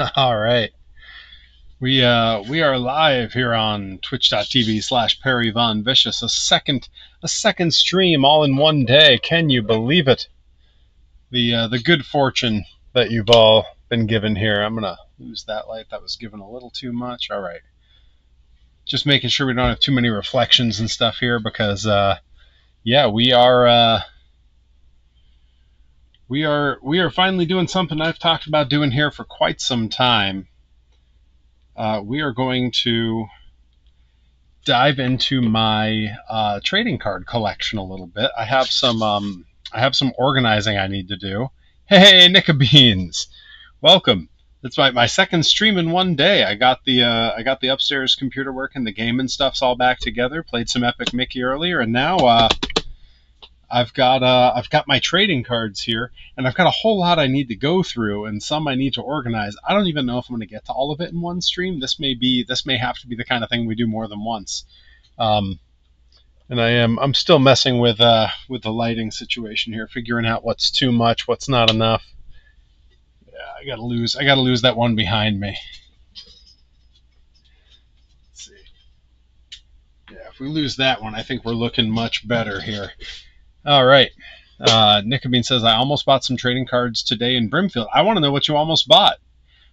All right. We are live here on twitch.tv/Perry Von Vicious. A second stream all in one day. Can you believe it? The good fortune that you've all been given here. I'm gonna lose that light. That was given a little too much. All right. Just making sure we don't have too many reflections and stuff here because yeah, we are finally doing something I've talked about doing here for quite some time. We are going to dive into my trading card collection a little bit. I have some organizing I need to do. Hey, Nicka Beans, welcome. It's my second stream in one day. I got the upstairs computer working, the game and stuff's all back together. Played some Epic Mickey earlier, and now I've got my trading cards here, and I've got a whole lot I need to go through, and some I need to organize. I don't even know if I'm going to get to all of it in one stream. This may have to be the kind of thing we do more than once. And I'm still messing with the lighting situation here, figuring out what's too much, what's not enough. Yeah, I gotta lose that one behind me. Let's see. Yeah, if we lose that one, I think we're looking much better here. All right. Nickabean says, I almost bought some trading cards today in Brimfield. I want to know what you almost bought.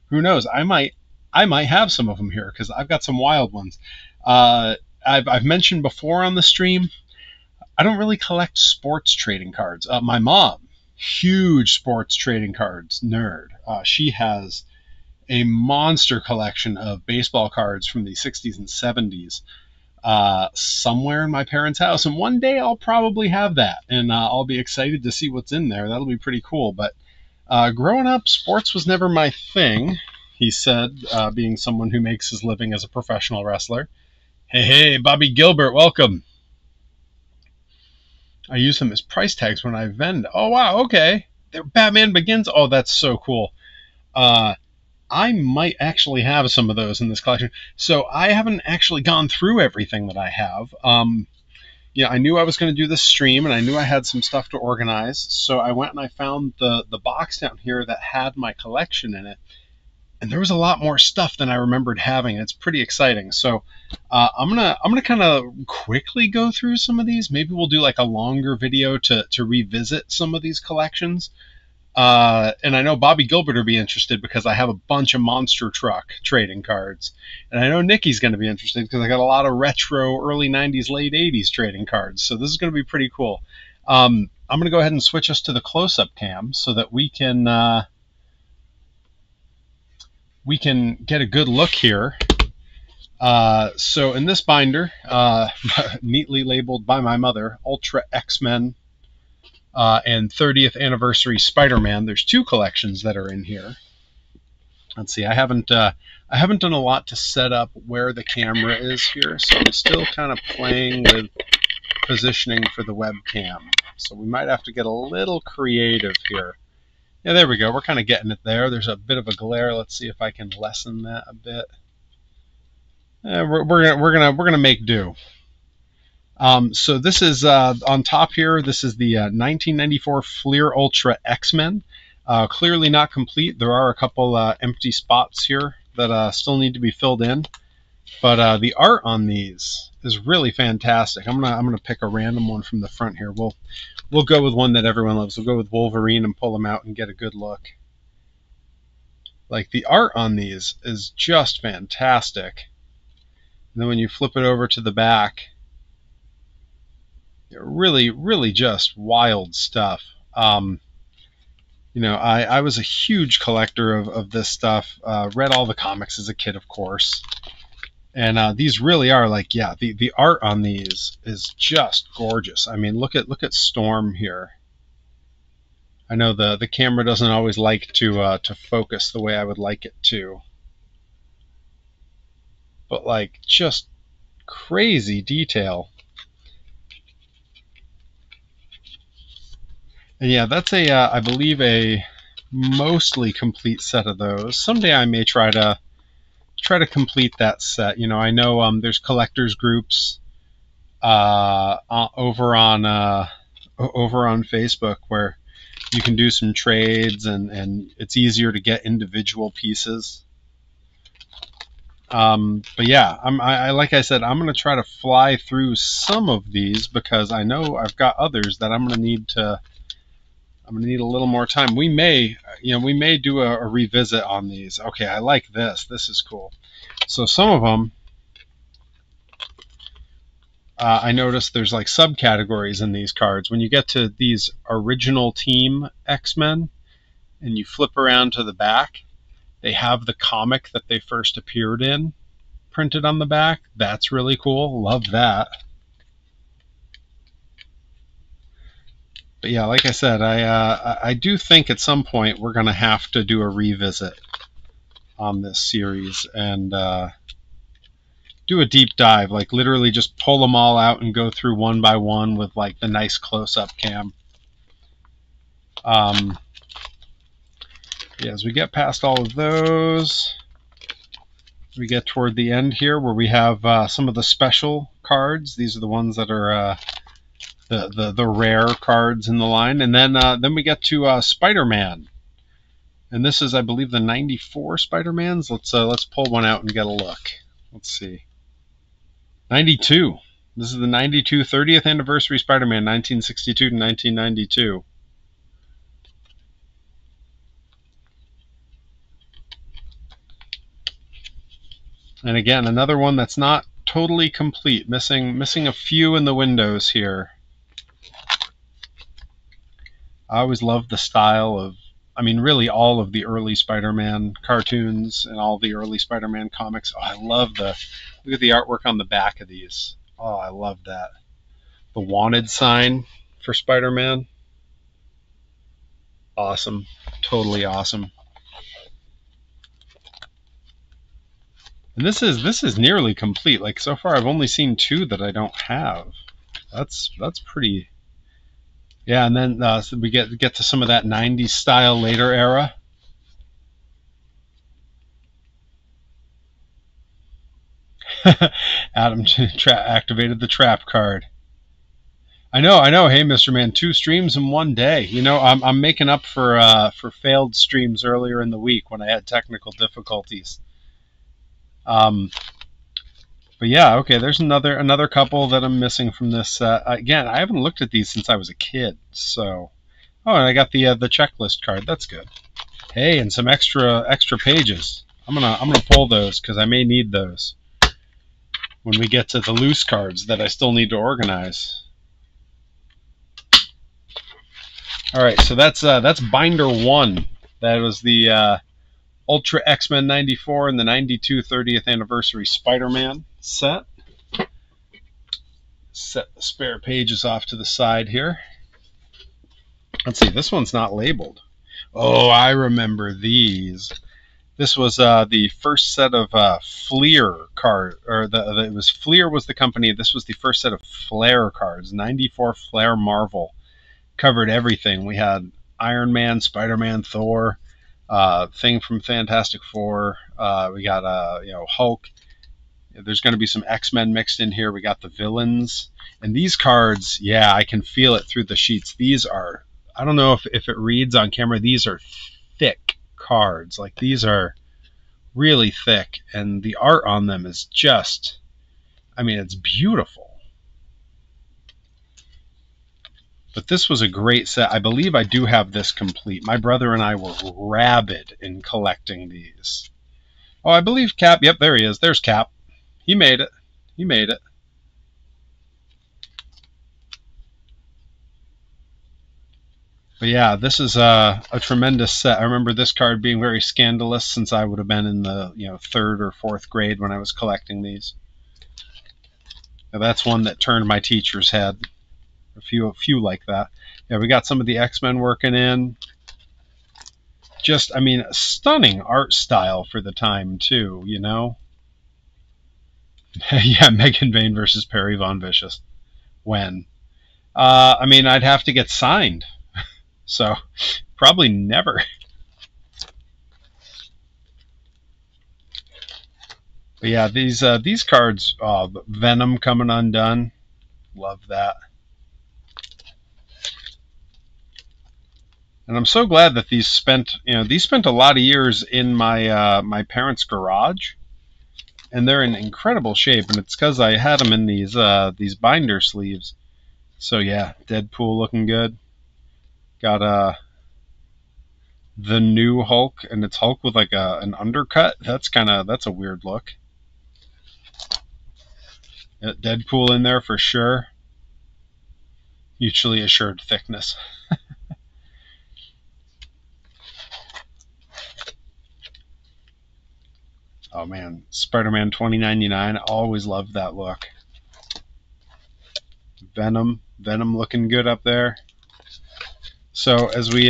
Who knows? I might have some of them here because I've got some wild ones. I've mentioned before on the stream, I don't really collect sports trading cards. My mom, huge sports trading cards nerd. She has a monster collection of baseball cards from the 60s and 70s. Somewhere in my parents' house, and one day I'll probably have that, and I'll be excited to see what's in there. That'll be pretty cool. But growing up, sports was never my thing, he said, being someone who makes his living as a professional wrestler. Hey, Bobby Gilbert, welcome. I use them as price tags when I vend. Oh, wow, okay. They're Batman Begins. Oh, that's so cool. I might actually have some of those in this collection. So I haven't actually gone through everything that I have. Yeah, I knew I was going to do this stream, and I knew I had some stuff to organize. So I went and I found the box down here that had my collection in it. And there was a lot more stuff than I remembered having. It's pretty exciting. So I'm gonna kind of quickly go through some of these. Maybe we'll do like a longer video to revisit some of these collections. And I know Bobby Gilbert will be interested because I have a bunch of monster truck trading cards. And I know Nikki's going to be interested because I got a lot of retro early 90s, late 80s trading cards. So this is going to be pretty cool. I'm going to go ahead and switch us to the close-up cam so that we can get a good look here. So in this binder, neatly labeled by my mother, Ultra X-Men, and 30th anniversary Spider-Man. There's two collections that are in here. Let's see. I haven't done a lot to set up where the camera is here, so I'm still kind of playing with positioning for the webcam. So we might have to get a little creative here. Yeah, there we go. We're kind of getting it there. There's a bit of a glare. Let's see if I can lessen that a bit. We're gonna make do. So this is on top here. This is the 1994 Flair Ultra X-Men. Clearly not complete. There are a couple empty spots here that still need to be filled in. But the art on these is really fantastic. I'm gonna pick a random one from the front here. We'll go with one that everyone loves. We'll go with Wolverine and pull him out and get a good look. Like, the art on these is just fantastic. And then when you flip it over to the back, really, really just wild stuff. You know, I was a huge collector of this stuff. Read all the comics as a kid, of course. And these really are, like, yeah, the art on these is just gorgeous. I mean, look at Storm here. I know the camera doesn't always like to focus the way I would like it to. But, like, just crazy detail. And yeah, that's I believe a mostly complete set of those. Someday I may try to complete that set. You know, I know there's collectors groups over on Facebook where you can do some trades, and it's easier to get individual pieces. But yeah, like I said, I'm going to try to fly through some of these because I know I've got others that I'm going to need a little more time. We may do a revisit on these. Okay, I like this. This is cool. So some of them, I noticed there's like subcategories in these cards. When you get to these original team X-Men and you flip around to the back, they have the comic that they first appeared in printed on the back. That's really cool. Love that. But yeah, like I said, I do think at some point we're going to have to do a revisit on this series and do a deep dive, like literally just pull them all out and go through one by one with like the nice close-up cam. Yeah, as we get past all of those, we get toward the end here where we have some of the special cards. These are the ones that are the rare cards in the line, and then we get to Spider-Man, and this is, I believe, the '94 Spider-Mans. Let's pull one out and get a look. Let's see. 92. This is the 92 30th anniversary Spider-Man, 1962 to 1992. And again, another one that's not totally complete, missing a few in the windows here. I always loved the style of, I mean, really all of the early Spider-Man cartoons and all the early Spider-Man comics. Oh, I love look at the artwork on the back of these. Oh, I love that. The wanted sign for Spider-Man. Awesome. Totally awesome. And this is nearly complete. Like, so far I've only seen 2 that I don't have. That's pretty. Yeah, and then so we get to some of that 90s style later era. Adam activated the trap card. I know. Hey, Mr. Man, 2 streams in one day. You know, I'm making up for failed streams earlier in the week when I had technical difficulties. But yeah, okay. There's another couple that I'm missing from this. Again, I haven't looked at these since I was a kid. So, oh, and I got the checklist card. That's good. Hey, and some extra pages. I'm gonna pull those because I may need those when we get to the loose cards that I still need to organize. All right, so that's binder 1. That was the Ultra X-Men 94 and the 92 30th anniversary Spider-Man set. Set the spare pages off to the side here. Let's see, this one's not labeled. Oh, I remember these. This was the first set of Flair card, or it was Flair was the company. This was the first set of Flair cards. 94 Flair Marvel covered everything. We had Iron Man, Spider-Man, Thor, Thing from Fantastic Four. We got Hulk. There's going to be some X-Men mixed in here. We got the villains, and these cards, yeah, I can feel it through the sheets. These are, I don't know if it reads on camera. These are thick cards. Like, these are really thick, and the art on them is just, I mean, it's beautiful. But this was a great set. I believe I do have this complete. My brother and I were rabid in collecting these. Oh, I believe Cap. Yep, there he is. There's Cap. He made it. He made it. But yeah, this is a tremendous set. I remember this card being very scandalous since I would have been in the 3rd or 4th grade when I was collecting these. Now, that's one that turned my teacher's head. A few like that. Yeah, we got some of the X-Men working in. Just, I mean, stunning art style for the time too. You know. Yeah, Megan Vane versus Perry Von Vicious. When? I mean, I'd have to get signed. So, probably never. But yeah, these cards, Venom coming undone. Love that. And I'm so glad that these spent a lot of years in my my parents' garage, and they're in incredible shape. And it's because I had them in these binder sleeves. So yeah, Deadpool looking good. Got the new Hulk, and it's Hulk with like an undercut. That's a weird look. Deadpool in there for sure. Mutually assured thickness. Oh man, Spider-Man 2099. Always loved that look. Venom looking good up there. So as we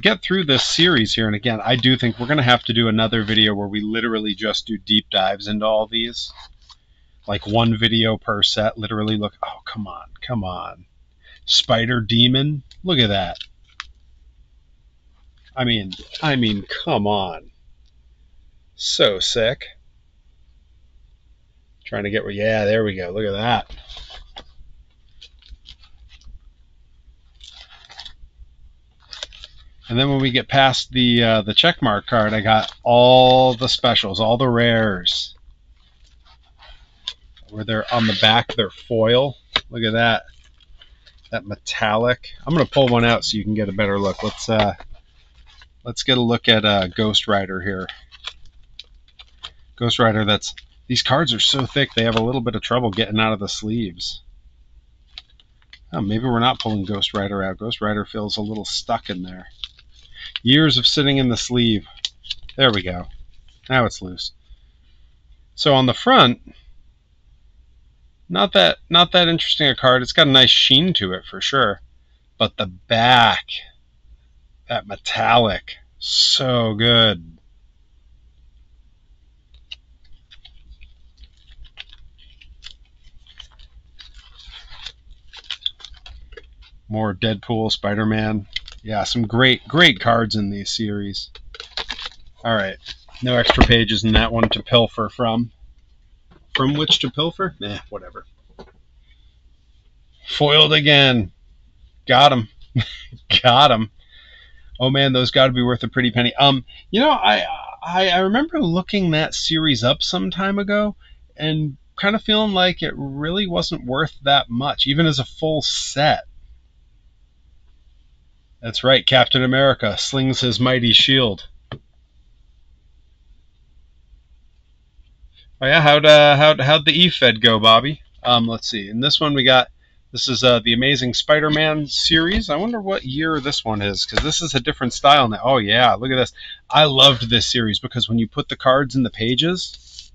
get through this series here, and again, I do think we're going to have to do another video where we literally just do deep dives into all these, like one video per set. Literally, look. Oh, come on, Spider Demon. Look at that. I mean, come on. So sick. Trying to get where. Yeah, there we go. Look at that. And then when we get past the checkmark card, I got all the specials, all the rares. Where they're on the back, they're foil. Look at that. That metallic. I'm gonna pull one out so you can get a better look. Let's get a look at Ghost Rider here. Ghost Rider. These cards are so thick they have a little bit of trouble getting out of the sleeves. Oh, maybe we're not pulling Ghost Rider out. Ghost Rider feels a little stuck in there. Years of sitting in the sleeve. There we go. Now it's loose. So on the front, not that interesting a card. It's got a nice sheen to it for sure. But the back, that metallic, so good. More Deadpool, Spider-Man. Yeah, some great cards in these series. All right, no extra pages in that one to pilfer from. From which to pilfer? Nah, whatever. Foiled again. Got him. Got him. Oh man, those got to be worth a pretty penny. You know, I remember looking that series up some time ago and kind of feeling like it really wasn't worth that much, even as a full set. That's right, Captain America slings his mighty shield. Oh yeah, how'd the E-Fed go, Bobby? Let's see. In this one we got, this is the Amazing Spider-Man series. I wonder what year this one is, because this is a different style now. Oh yeah, look at this. I loved this series because when you put the cards in the pages,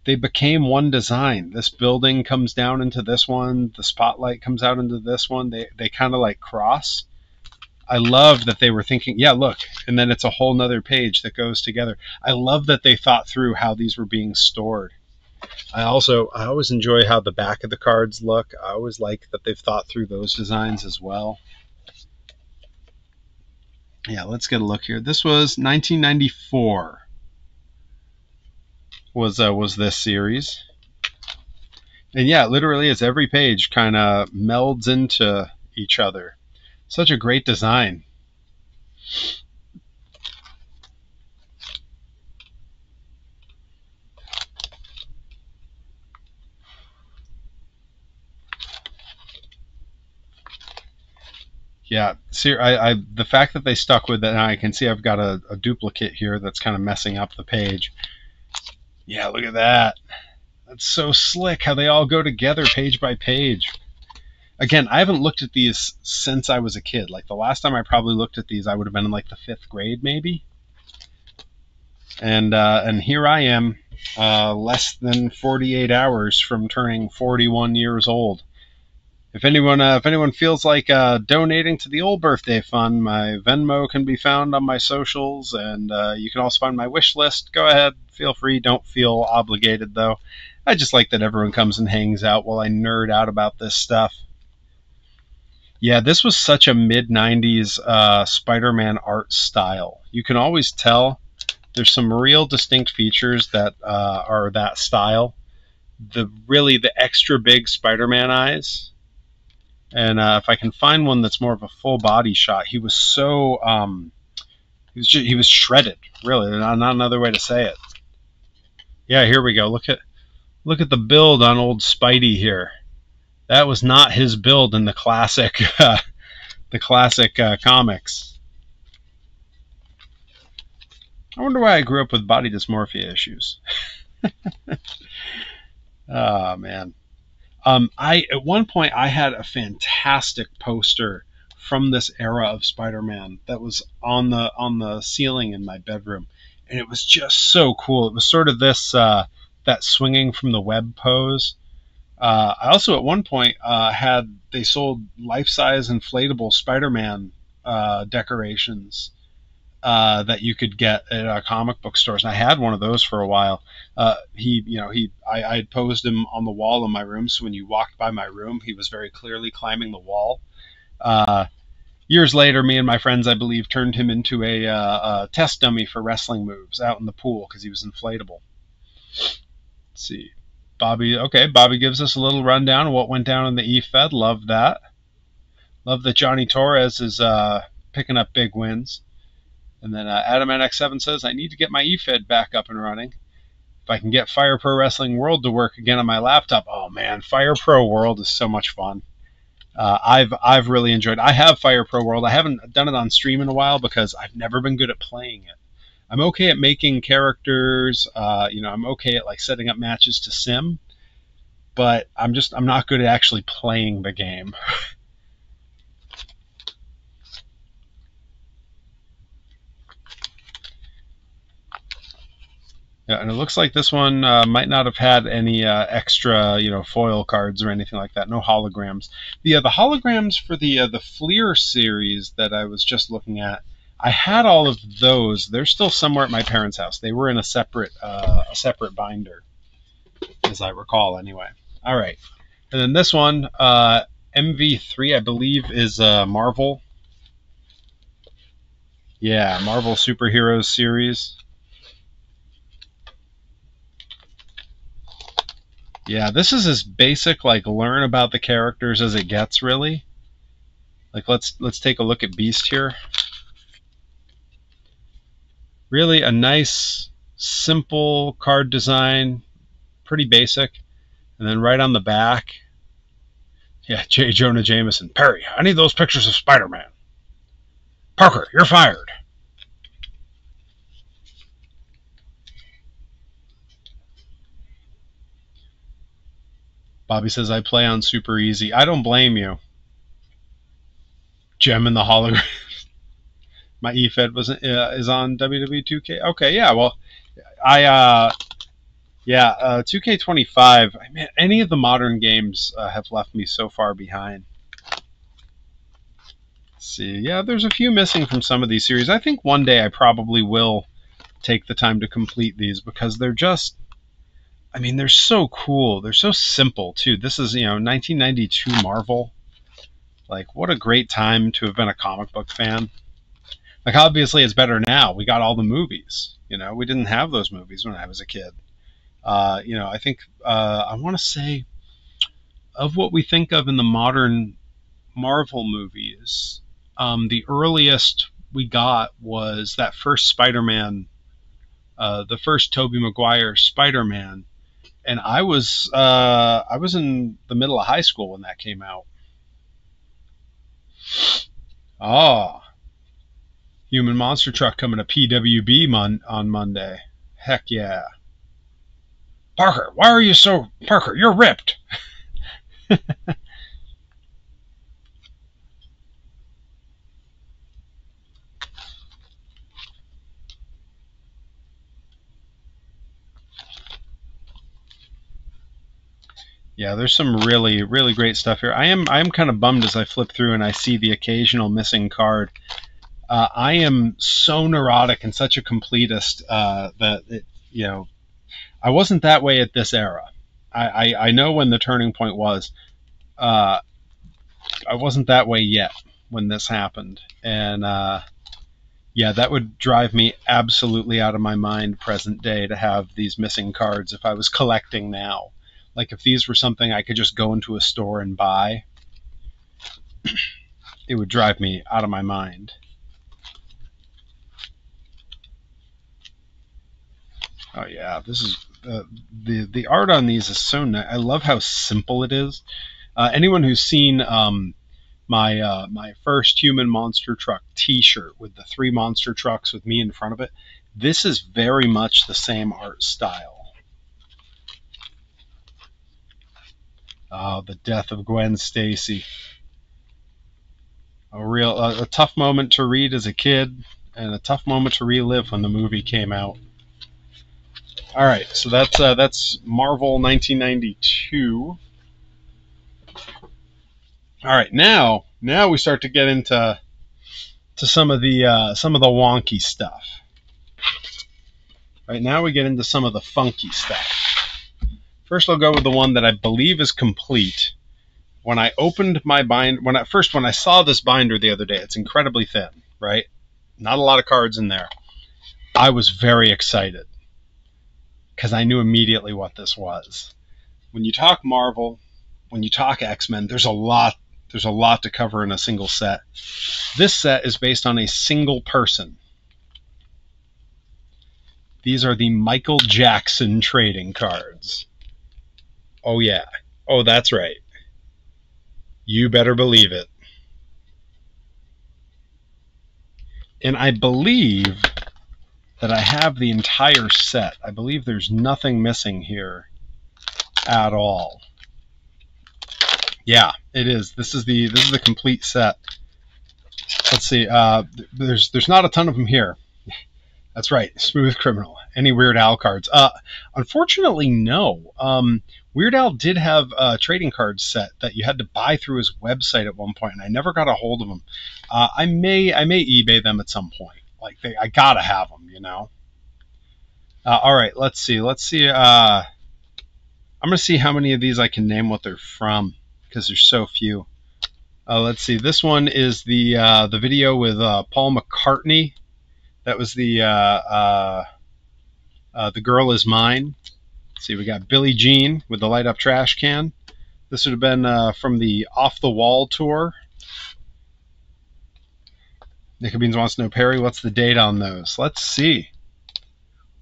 they became one design. This building comes down into this one. The spotlight comes out into this one. They kind of like cross. I love that they were thinking, yeah, look, and then it's a whole nother page that goes together. I love that they thought through how these were being stored. I always enjoy how the back of the cards look. I always like that they've thought through those designs as well. Yeah, let's get a look here. This was 1994. Was this series. And yeah, literally as every page kind of melds into each other. Such a great design. Yeah, see, the fact that they stuck with it, and I can see I've got a duplicate here that's kind of messing up the page. Yeah, look at that. That's so slick how they all go together page by page. Again, I haven't looked at these since I was a kid. Like the last time I probably looked at these, I would have been in like the 5th grade maybe. And here I am, less than 48 hours from turning 41 years old. If anyone feels like donating to the old birthday fund, my Venmo can be found on my socials, and you can also find my wish list. Go ahead, feel free. Don't feel obligated though. I just like that everyone comes and hangs out while I nerd out about this stuff. Yeah, this was such a mid-90s Spider-Man art style. You can always tell there's some real distinct features that are that style. The extra big Spider-Man eyes. And if I can find one that's more of a full body shot, he was so he was shredded. Really, not another way to say it. Yeah, here we go. Look at the build on old Spidey here. That was not his build in the classic comics. I wonder why I grew up with body dysmorphia issues. Oh man. I at one point I had a fantastic poster from this era of Spider-Man that was on the ceiling in my bedroom, and it was just so cool. It was sort of this that swinging from the web pose. I also at one point they sold life-size inflatable Spider-Man decorations that you could get at comic book stores. And I had one of those for a while. I had posed him on the wall in my room, so when you walked by my room, he was very clearly climbing the wall. Uh, Years later, me and my friends, I believe, turned him into a test dummy for wrestling moves out in the pool because he was inflatable. Let's see. Bobby gives us a little rundown of what went down in the E-Fed. Love that. Love that Johnny Torres is picking up big wins. And then Adam NX7 says, I need to get my E-Fed back up and running. If I can get Fire Pro Wrestling World to work again on my laptop, oh man, Fire Pro World is so much fun. I've really enjoyed it. I have Fire Pro World. I haven't done it on stream in a while because I've never been good at playing it. I'm okay at making characters. I'm okay at like setting up matches to sim, but I'm not good at actually playing the game. Yeah, and it looks like this one might not have had any extra, foil cards or anything like that. No holograms. The holograms for the Flair series that I was just looking at, I had all of those. They're still somewhere at my parents' house. They were in a separate binder, as I recall, anyway. All right, and then this one, MV3, I believe, is Marvel. Yeah, Marvel Superheroes series. Yeah, this is as basic like learn about the characters as it gets, really. Like let's take a look at Beast here. Really a nice simple card design, pretty basic. And then right on the back, yeah, J. Jonah Jameson. Perry, I need those pictures of Spider-Man. Parker, you're fired. Bobby says I play on super easy. I don't blame you. Gem in the hologram. My E-Fed is on WW2K. Okay, yeah. Well, I 2K25. Man, any of the modern games have left me so far behind. Let's see, yeah, there's a few missing from some of these series. I think one day I probably will take the time to complete these because they're just, I mean, they're so cool. They're so simple too. This is 1992 Marvel. Like, what a great time to have been a comic book fan. Like, obviously, it's better now. We got all the movies. We didn't have those movies when I was a kid. I think I want to say of what we think of in the modern Marvel movies, the earliest we got was that first Spider-Man, the first Tobey Maguire Spider-Man, and I was in the middle of high school when that came out. Oh, Human Monster Truck coming to PWB on Monday. Heck yeah. Parker, why are you so... Parker, you're ripped. Yeah, there's some really, really great stuff here. I am kind of bummed as I flip through and I see the occasional missing card. I am so neurotic and such a completist that I wasn't that way at this era. I know when the turning point was. I wasn't that way yet when this happened, and yeah, that would drive me absolutely out of my mind present day to have these missing cards if I was collecting now. Like if these were something I could just go into a store and buy. it would drive me out of my mind. Oh yeah, this is the art on these is so nice. I love how simple it is. Anyone who's seen my first human monster truck T-shirt with the 3 monster trucks with me in front of it, this is very much the same art style. The death of Gwen Stacy. A tough moment to read as a kid, and a tough moment to relive when the movie came out. All right, so that's Marvel 1992. All right, now we start to get into some of the wonky stuff. Right now we get into some of the funky stuff. First, I'll go with the one that I believe is complete. When I opened my binder, when I saw this binder the other day, it's incredibly thin, right? Not a lot of cards in there. I was very excited because I knew immediately what this was. When you talk Marvel, when you talk X-Men, there's a lot to cover in a single set. This set is based on a single person. These are the Michael Jackson trading cards. Oh yeah. Oh, that's right. You better believe it. And I believe that I have the entire set. I believe there's nothing missing here at all. Yeah, it is. This is the complete set. Let's see. There's not a ton of them here. That's right. Smooth Criminal. Any Weird Al cards? Unfortunately, no. Weird Al did have a trading card set that you had to buy through his website at one point, and I never got a hold of them. I may eBay them at some point. Like I gotta have them, you know. All right, let's see. I'm gonna see how many of these I can name what they're from because there's so few. Let's see. This one is the video with Paul McCartney. That was the Girl Is Mine. Let's see, we got Billie Jean with the light up trash can. This would have been from the Off the Wall tour. Nickabeans wants to know, Perry, what's the date on those? Let's see.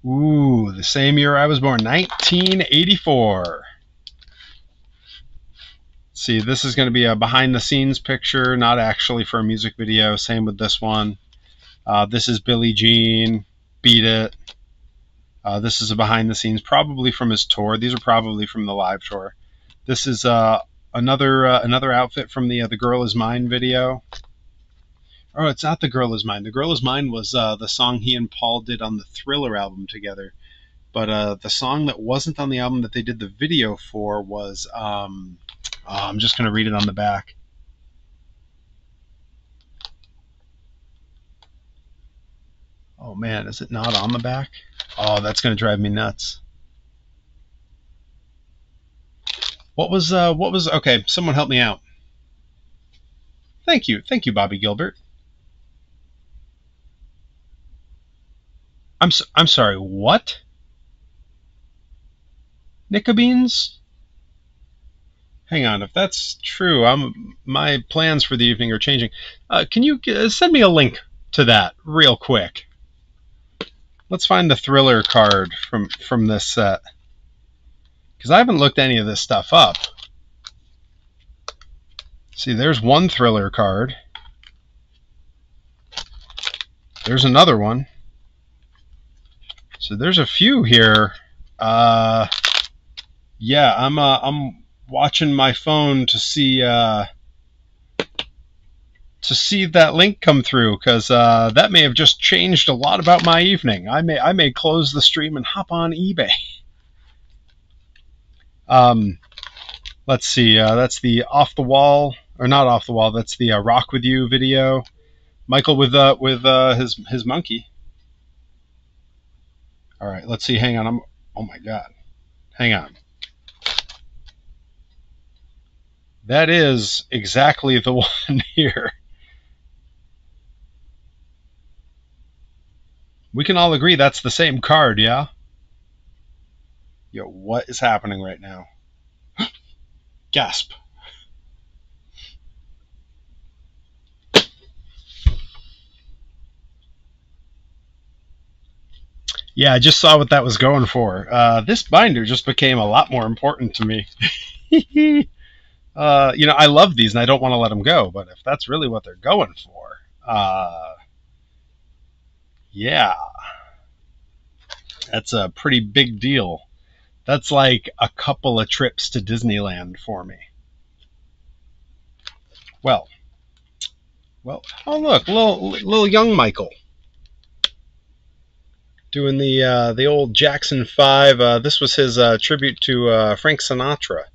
Ooh, the same year I was born, 1984. Let's see, this is going to be a behind the scenes picture, not actually for a music video. Same with this one. This is Billie Jean, Beat It. This is a behind the scenes, probably from his tour. These are probably from the live tour. This is another outfit from the Girl Is Mine video. Oh, it's not The Girl Is Mine. The Girl Is Mine was the song he and Paul did on the Thriller album together. But the song that wasn't on the album that they did the video for was, I'm just going to read it on the back. Oh man, is it not on the back? Oh, that's going to drive me nuts. What was, okay, someone help me out. Thank you, Bobby Gilbert. I'm sorry, what? Nickabeans? Hang on, if that's true, my plans for the evening are changing. Can you send me a link to that real quick? Let's find the Thriller card from this set, because I haven't looked any of this stuff up. See, there's one Thriller card. There's another one. So there's a few here. Yeah, I'm watching my phone to see that link come through, because that may have just changed a lot about my evening. I may close the stream and hop on eBay. Let's see. That's the Off the Wall, or not Off the Wall. That's the Rock with You video. Michael with his monkey. All right, let's see. Hang on. Oh my God. Hang on. That is exactly the one here. We can all agree that's the same card, yeah? Yo, what is happening right now? Gasp. Yeah, I just saw what that was going for. This binder just became a lot more important to me. I love these and I don't want to let them go, but if that's really what they're going for, yeah, that's a pretty big deal. That's like a couple of trips to Disneyland for me. Well, oh look, little young Michael doing the old Jackson 5. This was his tribute to Frank Sinatra.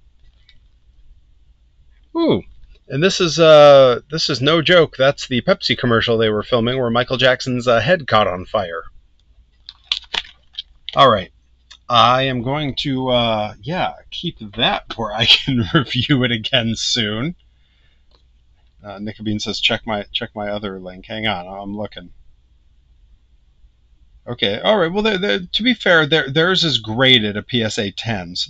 Ooh, and this is no joke. That's the Pepsi commercial they were filming where Michael Jackson's head caught on fire. All right, I am going to keep that where I can review it again soon. Nickabean says check my other link. Hang on, I'm looking. Okay, all right. Well, to be fair, theirs is graded a PSA 10, so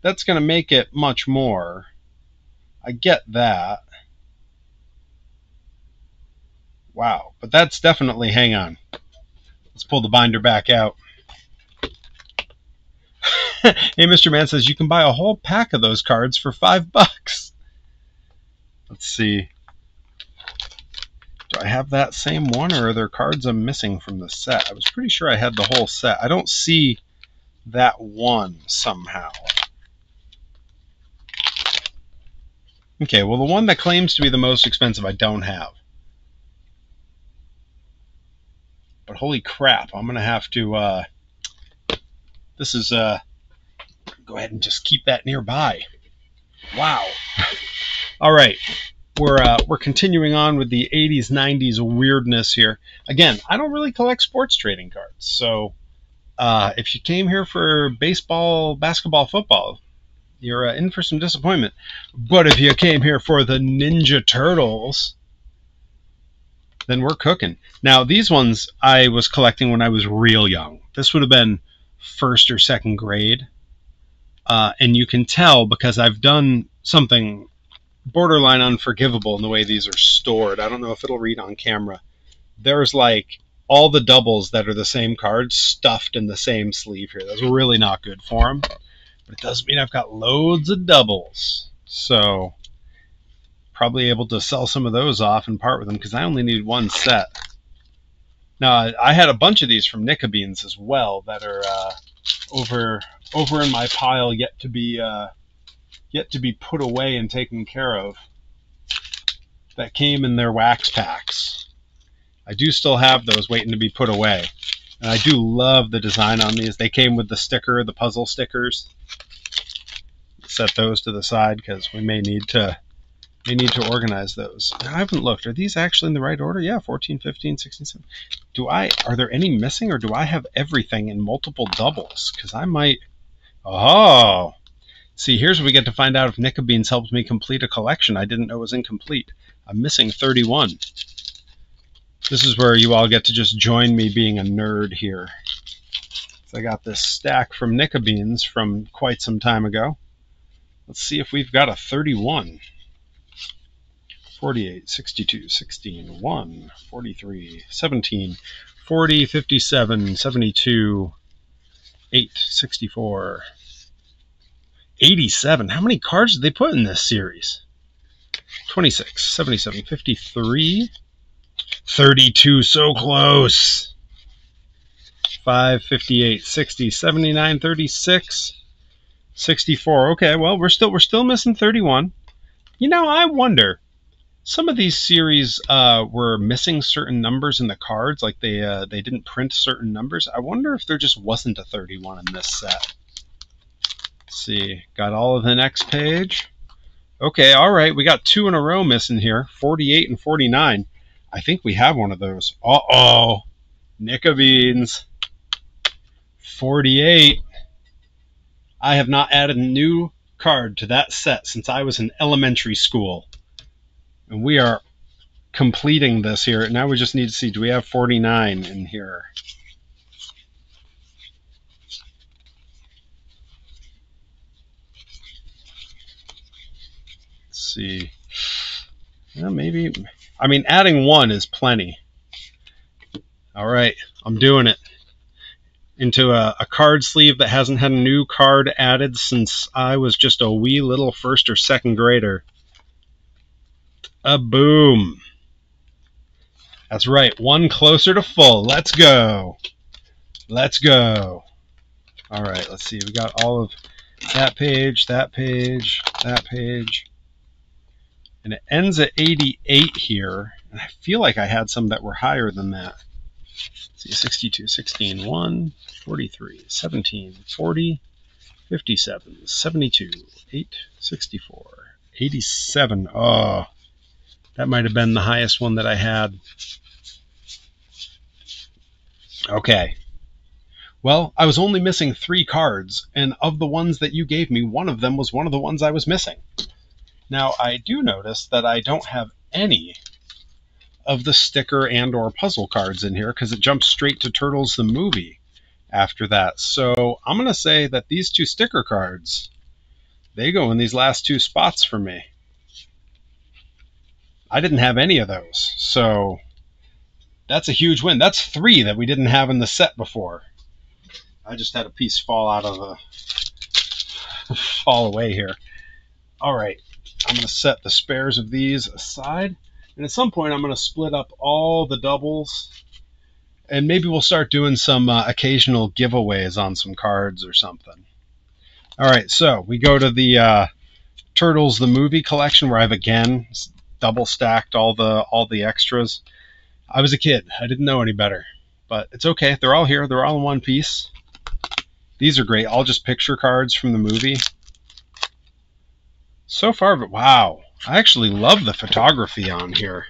that's going to make it much more. I get that. Wow, but that's definitely. Hang on. Let's pull the binder back out. Hey, Mr. Man says you can buy a whole pack of those cards for $5. Let's see. Do I have that same one, or are there cards I'm missing from the set? I was pretty sure I had the whole set. I don't see that one somehow. Okay, well, the one that claims to be the most expensive I don't have. But holy crap, I'm going to have to... this is... go ahead and just keep that nearby. Wow. All right. We're continuing on with the 80s, 90s weirdness here. Again, I don't really collect sports trading cards, so if you came here for baseball, basketball, football, you're in for some disappointment. But if you came here for the Ninja Turtles, then we're cooking. Now, these ones I was collecting when I was real young. This would have been first or second grade. And you can tell because I've done something borderline unforgivable in the way these are stored. I don't know if it'll read on camera. There's like all the doubles that are the same cards stuffed in the same sleeve here. That's really not good for them. But it does mean I've got loads of doubles. So probably able to sell some of those off and part with them because I only need one set. Now, I had a bunch of these from Nickabeans as well that are over in my pile yet to be put away and taken care of, that came in their wax packs. I do still have those waiting to be put away. And I do love the design on these. They came with the sticker, the puzzle stickers. Set those to the side because we may need to organize those. Now, I haven't looked. Are these actually in the right order? Yeah, 14, 15, 16, 17. Are there any missing, or do I have everything in multiple doubles? Because I might... Oh! See, here's where we get to find out if Nickabeans helped me complete a collection I didn't know was incomplete. I'm missing 31. This is where you all get to just join me being a nerd here. So I got this stack from Nickabeans from quite some time ago. Let's see if we've got a 31. 48, 62, 16, 1, 43, 17, 40, 57, 72, 8, 64, 87. How many cards did they put in this series? 26, 77, 53, 32, so close. 5, 58, 60, 79, 36, 64. Okay, well, we're still missing 31. I wonder. Some of these series were missing certain numbers in the cards, like they didn't print certain numbers. I wonder if there just wasn't a 31 in this set. Let's see, got all of the next page. Okay, all right, we got 2 in a row missing here, 48 and 49. I think we have one of those. Uh-oh, Nickabeans. 48. I have not added a new card to that set since I was in elementary school. And we are completing this here. Now we just need to see, do we have 49 in here? Let's see. Yeah, maybe. I mean, adding 1 is plenty. All right, I'm doing it. into a card sleeve that hasn't had a new card added since I was just a wee little first or second grader. A boom. That's right, one closer to full. Let's go. Let's go. All right, let's see. We got all of that page, that page, that page. And it ends at 88 here. And I feel like I had some that were higher than that. Let's see, 62, 16, 1, 43, 17, 40, 57, 72, 8, 64, 87. Oh, that might have been the highest one that I had. Okay. Well, I was only missing 3 cards, and of the ones that you gave me, one of them was one of the ones I was missing. Now, I do notice that I don't have any of the sticker and or puzzle cards in here because it jumps straight to Turtles the Movie after that. So I'm going to say that these 2 sticker cards, they go in these last 2 spots for me. I didn't have any of those, so that's a huge win. That's 3 that we didn't have in the set before. I just had a piece fall out of the fall away here. All right, I'm going to set the spares of these aside, and at some point I'm going to split up all the doubles, and maybe we'll start doing some occasional giveaways on some cards or something. All right, so we go to the Turtles the Movie collection, where I've again double stacked all the extras. I was a kid. I didn't know any better, but it's okay. They're all here. They're all in one piece. These are great. All just picture cards from the movie. So far, but wow. I actually love the photography on here.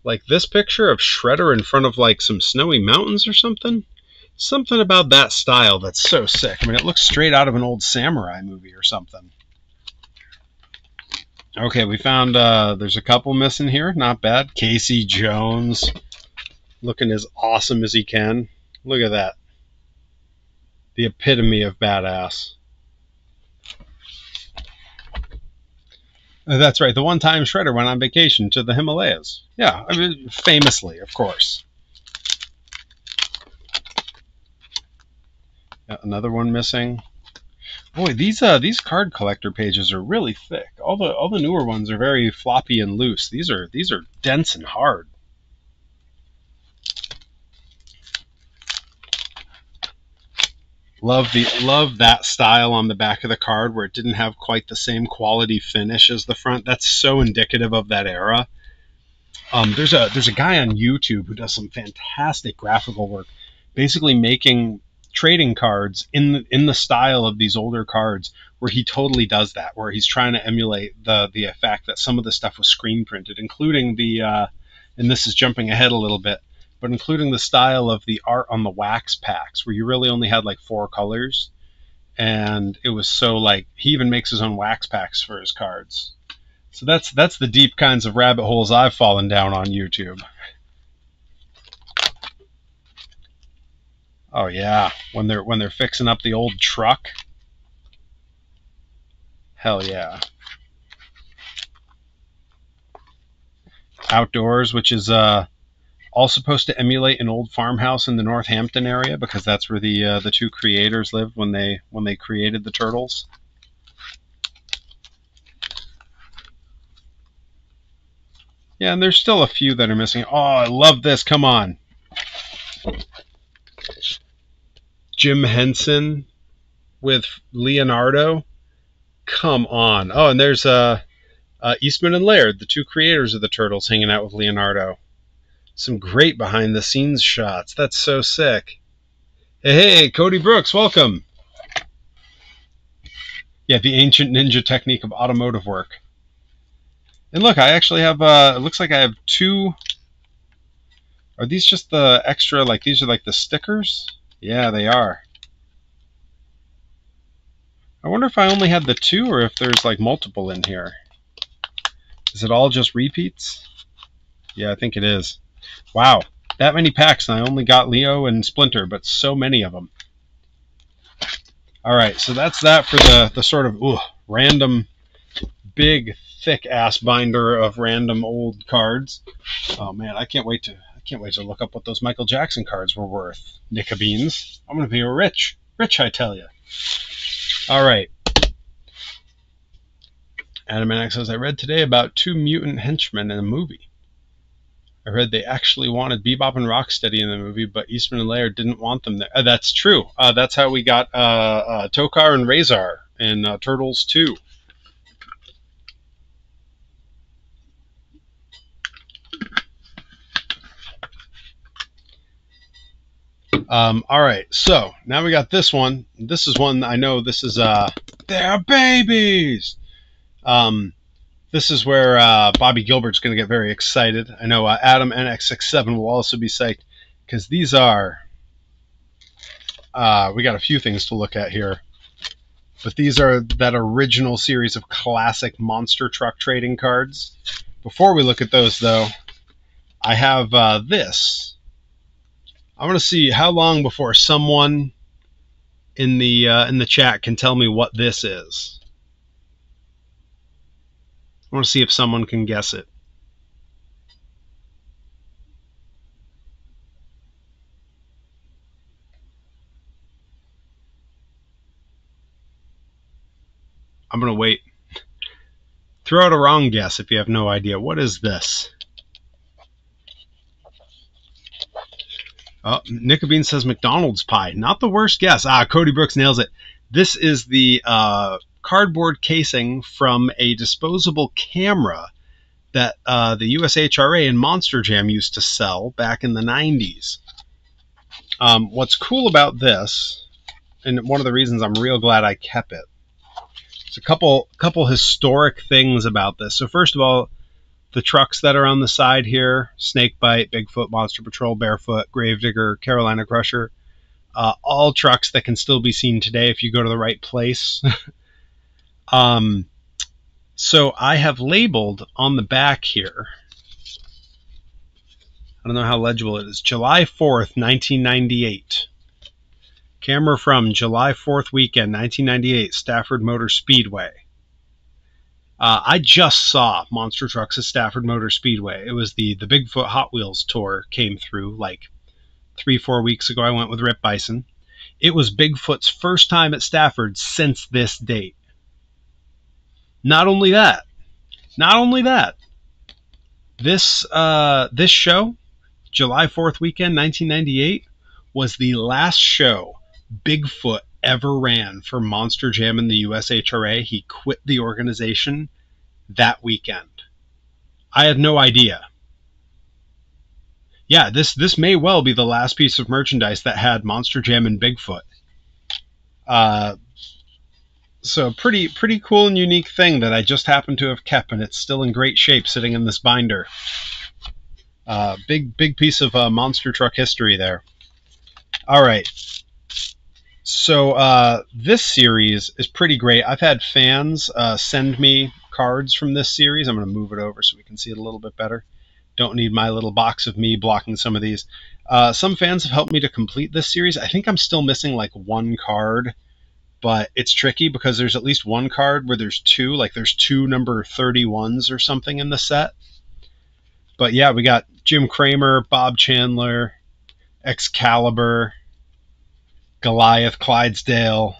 Like this picture of Shredder in front of like some snowy mountains or something. Something about that style that's so sick. I mean, it looks straight out of an old samurai movie or something. Okay, we found there's a couple missing here. Not bad. Casey Jones looking as awesome as he can. Look at that. The epitome of badass. That's right. The one time Shredder went on vacation to the Himalayas. Yeah, I mean, famously, of course. Yeah, another one missing. Boy, these card collector pages are really thick. All the newer ones are very floppy and loose. These are dense and hard. Love that style on the back of the card where it didn't have quite the same quality finish as the front. That's so indicative of that era. There's a guy on YouTube who does some fantastic graphical work, basically making trading cards in the style of these older cards, where he totally does that, where he's trying to emulate the effect that some of the stuff was screen printed, including the and this is jumping ahead a little bit, but including the style of the art on the wax packs, where you really only had like 4 colors, and it was so like he even makes his own wax packs for his cards. So that's the deep kinds of rabbit holes I've fallen down on YouTube. Oh yeah, when they're fixing up the old truck. Hell yeah. Outdoors, which is all supposed to emulate an old farmhouse in the Northampton area, because that's where the 2 creators lived when they created the Turtles. Yeah, and there's still a few that are missing. Oh, I love this. Come on. Jim Henson with Leonardo. Come on. Oh, and there's Eastman and Laird, the 2 creators of the Turtles, hanging out with Leonardo. Some great behind-the-scenes shots. That's so sick. Hey, Cody Brooks, welcome. Yeah, the ancient ninja technique of automotive work. And look, I actually have, it looks like I have 2. Are these just the extra, like these are like the stickers? Yeah, they are. I wonder if I only had the 2 or if there's like multiple in here. Is it all just repeats? Yeah, I think it is. Wow, that many packs, and I only got Leo and Splinter, but so many of them. All right, so that's that for the sort of random, big, thick ass binder of random old cards. Oh man, I can't wait can't wait to look up what those Michael Jackson cards were worth. Nicka Beans. I'm going to be rich. Rich, I tell you. All right. Adam Annex says, I read today about 2 mutant henchmen in a movie. I read they actually wanted Bebop and Rocksteady in the movie, but Eastman and Laird didn't want them there. That's true. That's how we got Tokar and Razor in Turtles 2. All right, so now we got this one. This is one I know. This is they're babies. This is where Bobby Gilbert's going to get very excited. I know Adam NX67 will also be psyched because these are. We got a few things to look at here, but these are that original series of classic monster truck trading cards. Before we look at those, though, I have this. I want to see how long before someone in the chat can tell me what this is. I want to see if someone can guess it. I'm going to wait. Throw out a wrong guess if you have no idea. What is this? Oh, Nicka Bean says McDonald's pie. Not the worst guess. Cody Brooks nails it. This is the cardboard casing from a disposable camera that the USHRA and Monster Jam used to sell back in the 90s. What's cool about this, and one of the reasons I'm real glad I kept it, there's a couple historic things about this. So first of all, the trucks that are on the side here, Snakebite, Bigfoot, Monster Patrol, Barefoot, Gravedigger, Carolina Crusher, all trucks that can still be seen today if you go to the right place. So I have labeled on the back here, I don't know how legible it is, July 4th, 1998. Camera from July 4th weekend, 1998, Stafford Motor Speedway. I just saw Monster Trucks at Stafford Motor Speedway. It was the Bigfoot Hot Wheels tour came through like 3-4 weeks ago. I went with Rip Bison. It was Bigfoot's first time at Stafford since this date. Not only that, this show, July 4th weekend, 1998, was the last show Bigfoot ever ran for Monster Jam in the USHRA. He quit the organization that weekend. I had no idea. Yeah, this may well be the last piece of merchandise that had Monster Jam and Bigfoot. So pretty cool and unique thing that I just happen to have kept, and it's still in great shape sitting in this binder. Big piece of monster truck history there. All right. So this series is pretty great. I've had fans send me cards from this series. I'm going to move it over so we can see it a little bit better. Don't need my little box of me blocking some of these. Some fans have helped me to complete this series. I think I'm still missing like one card, but it's tricky because there's at least one card where there's two, like there's 2 number 31s or something in the set. But yeah, we got Jim Kramer, Bob Chandler, Excalibur, Goliath, Clydesdale,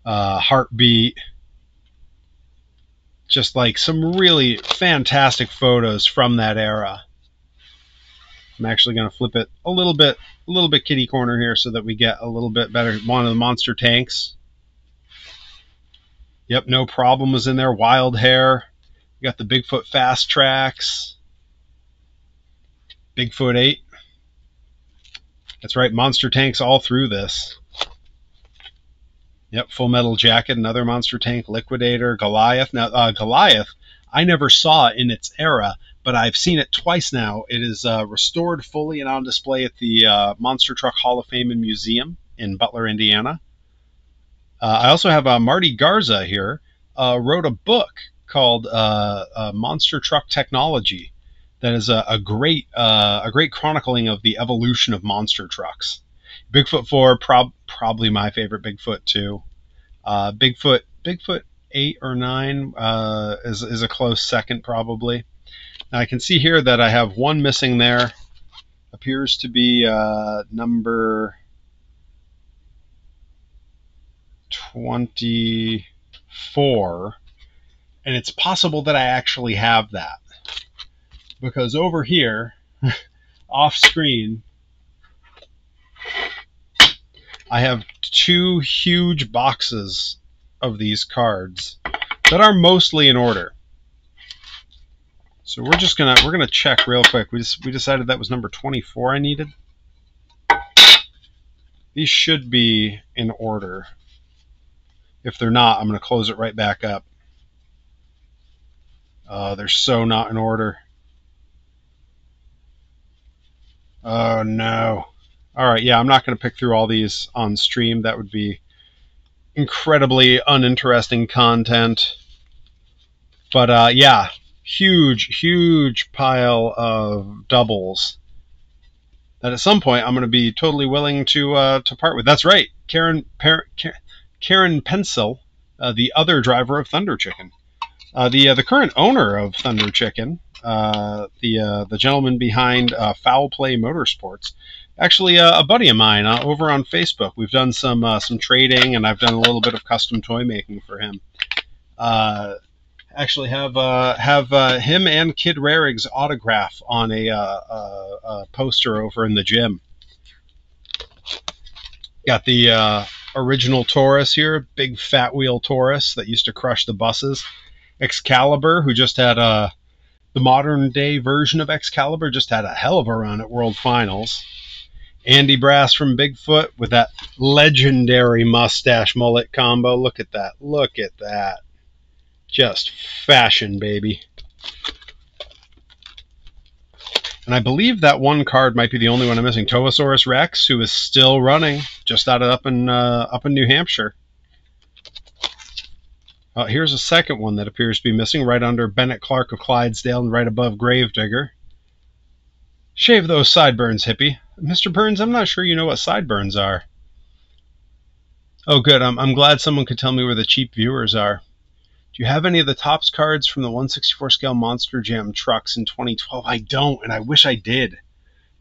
Heartbeat. Just like some really fantastic photos from that era. I'm actually going to flip it a little bit kitty corner here so that we get a little bit better. One of the monster tanks. Yep, No Problem was in there. Wild Hair. We got the Bigfoot Fast Tracks. Bigfoot 8. That's right, monster tanks all through this. Yep, Full Metal Jacket, another monster tank, Liquidator, Goliath. Now, Goliath, I never saw in its era, but I've seen it twice now. It is restored fully and on display at the Monster Truck Hall of Fame and Museum in Butler, Indiana. I also have Marty Garza here, wrote a book called Monster Truck Technology. That is a great chronicling of the evolution of monster trucks. Bigfoot 4, probably my favorite. Bigfoot 2, Bigfoot 8 or 9 is a close second probably. Now I can see here that I have one missing there, appears to be number 24, and it's possible that I actually have that, because over here off screen I have 2 huge boxes of these cards that are mostly in order. So we're gonna check real quick. We decided that was number 24 I needed. These should be in order. If they're not, I'm gonna close it right back up. They're so not in order. Oh no. All right, yeah, I'm not gonna pick through all these on stream. That would be incredibly uninteresting content. But yeah, huge pile of doubles that at some point I'm going to be totally willing to part with. That's right, Karen Pencil, the other driver of Thunder Chicken, the current owner of Thunder Chicken, the gentleman behind Foul Play Motorsports. Actually, a buddy of mine over on Facebook. We've done some trading, and I've done a little bit of custom toy making for him. Actually have him and Kid Rarig's autograph on a poster over in the gym. Got the original Taurus here, big fat wheel Taurus that used to crush the buses. Excalibur, who just had the modern day version of Excalibur, just had a hell of a run at World Finals. Andy Brass from Bigfoot with that legendary mustache mullet combo. Look at that. Look at that. Just fashion, baby. And I believe that one card might be the only one I'm missing. Towasaurus Rex, who is still running, just out of up in New Hampshire. Here's a second one that appears to be missing, right under Bennett Clark of Clydesdale and right above Gravedigger. Shave those sideburns, hippie. Mr. Burns, I'm not sure you know what sideburns are. Oh, good. I'm glad someone could tell me where the cheap viewers are. Do you have any of the Topps cards from the 1/64 scale Monster Jam trucks in 2012? I don't, and I wish I did.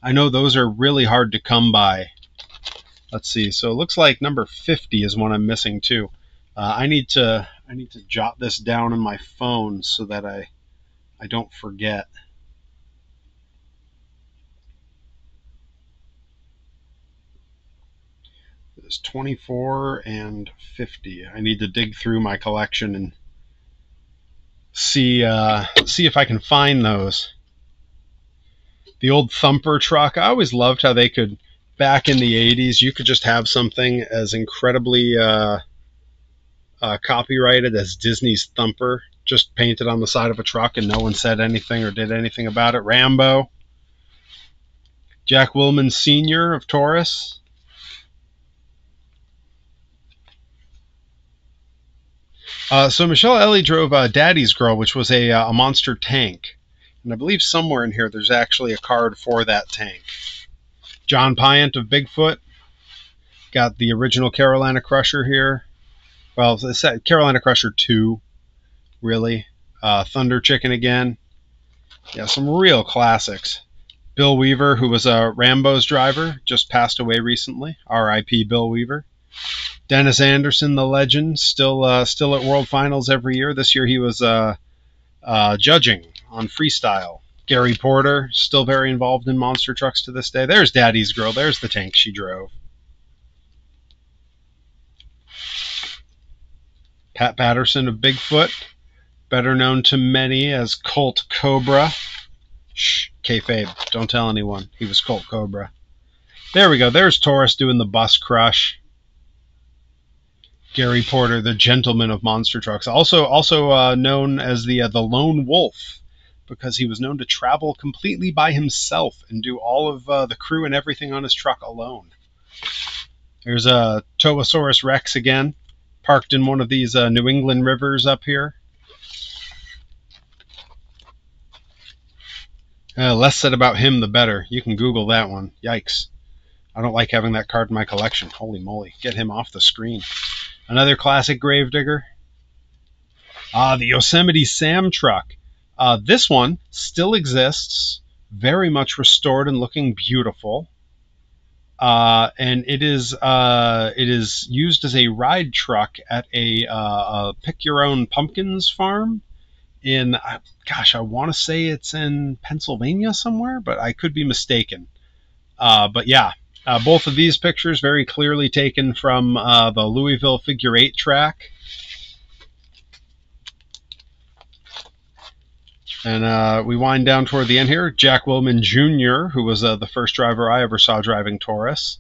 I know those are really hard to come by. Let's see. So it looks like number 50 is one I'm missing too. I need to jot this down on my phone so that I don't forget. There's 24 and 50. I need to dig through my collection and see if I can find those. The old Thumper truck. I always loved how they could, back in the 80s, you could just have something as incredibly copyrighted as Disney's Thumper, just painted on the side of a truck and no one said anything or did anything about it. Rambo. Jack Willman Sr. of Taurus. So Michelle Ellie drove Daddy's Girl, which was a monster tank. And I believe somewhere in here there's actually a card for that tank. John Pyant of Bigfoot. Got the original Carolina Crusher here. Well, it's Carolina Crusher 2, really. Thunder Chicken again. Yeah, some real classics. Bill Weaver, who was Rambo's driver, just passed away recently. R.I.P. Bill Weaver. Dennis Anderson, the legend, still at World Finals every year. This year he was judging on freestyle. Gary Porter, still very involved in monster trucks to this day. There's Daddy's Girl. There's the tank she drove. Pat Patterson of Bigfoot, better known to many as Colt Cobra. Shh, kayfabe. Don't tell anyone. He was Colt Cobra. There we go. There's Taurus doing the bus crush. Gary Porter, the gentleman of monster trucks, also known as the Lone Wolf, because he was known to travel completely by himself and do all of the crew and everything on his truck alone. There's a Towasaurus Rex again, parked in one of these New England rivers up here. Less said about him, the better. You can Google that one. Yikes. I don't like having that card in my collection. Holy moly. Get him off the screen. Another classic Gravedigger. The Yosemite Sam truck. This one still exists. very much restored and looking beautiful. And it is used as a ride truck at a pick your own pumpkins farm in, gosh, I want to say it's in Pennsylvania somewhere, but I could be mistaken. But yeah, both of these pictures very clearly taken from the Louisville Figure 8 track. And we wind down toward the end here. Jack Willman Jr., who was the first driver I ever saw driving Taurus.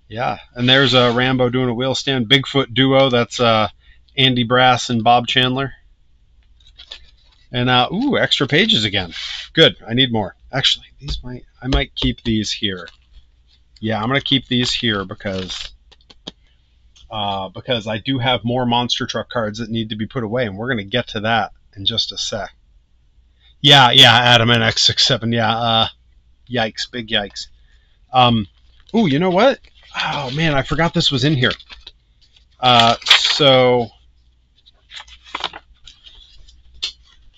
Yeah, and there's Rambo doing a wheel stand. Bigfoot duo, that's Andy Brass and Bob Chandler. And ooh, extra pages again. Good, I need more. Actually, I might keep these here. Yeah, I'm gonna keep these here because I do have more monster truck cards that need to be put away, and we're gonna get to that in just a sec. Yeah, Adam and X67. Yeah, yikes, big yikes. Ooh, you know what? Oh man, I forgot this was in here. So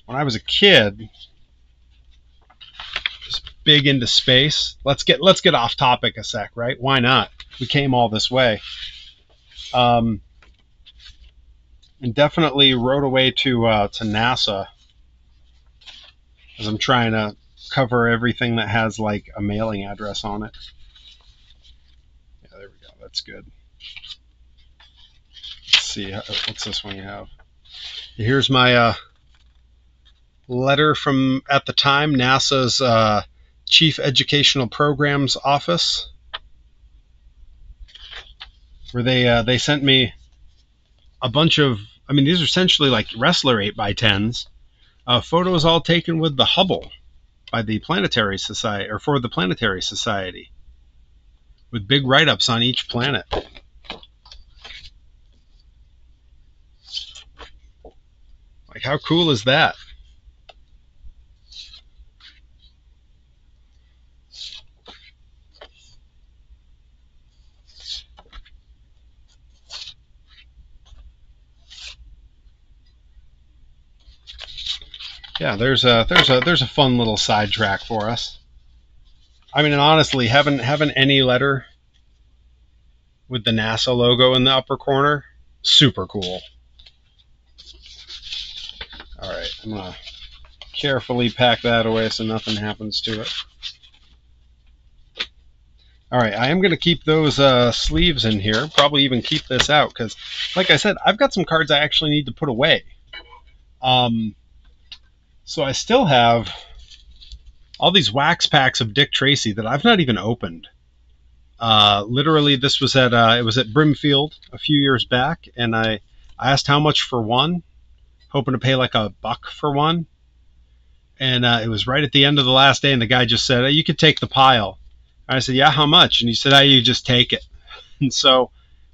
when I was a kid, just big into space. Let's get off topic a sec, right? Why not? We came all this way. And definitely rode away to NASA, as I'm trying to cover everything that has like a mailing address on it. Yeah, there we go. That's good. Let's see, what's this one you have? Here's my letter from, at the time, NASA's Chief Educational Programs Office, where they sent me a bunch of, I mean, these are essentially like wrestler 8x10s. Photos all taken with the Hubble by the Planetary Society, or for the Planetary Society, with big write-ups on each planet. Like, how cool is that? Yeah, there's a fun little sidetrack for us. I mean, and honestly, having any letter with the NASA logo in the upper corner, super cool. All right, I'm gonna carefully pack that away so nothing happens to it. All right, I am gonna keep those sleeves in here. Probably even keep this out because, like I said, I've got some cards I actually need to put away. So I still have all these wax packs of Dick Tracy that I've not even opened. Literally, this was at it was at Brimfield a few years back, and I asked how much for one, hoping to pay like $1 for one, and it was right at the end of the last day, and the guy just said, "You could take the pile." And I said, "Yeah, how much?" And he said, "You just take it." And so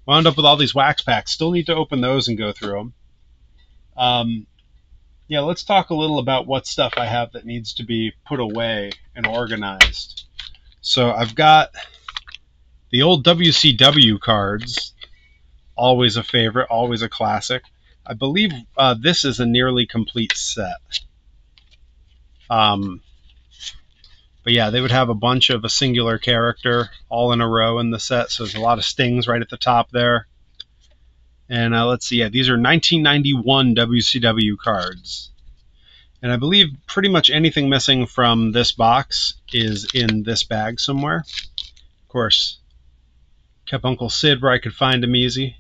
wound up with all these wax packs. Still need to open those and go through them. Yeah, let's talk a little about what stuff I have that needs to be put away and organized. So I've got the old WCW cards, always a favorite, always a classic. I believe this is a nearly complete set. But yeah, they would have a bunch of a singular character all in a row in the set, so there's a lot of stings right at the top there. And let's see, yeah, these are 1991 WCW cards. And I believe pretty much anything missing from this box is in this bag somewhere. Of course, kept Uncle Sid where I could find him easy.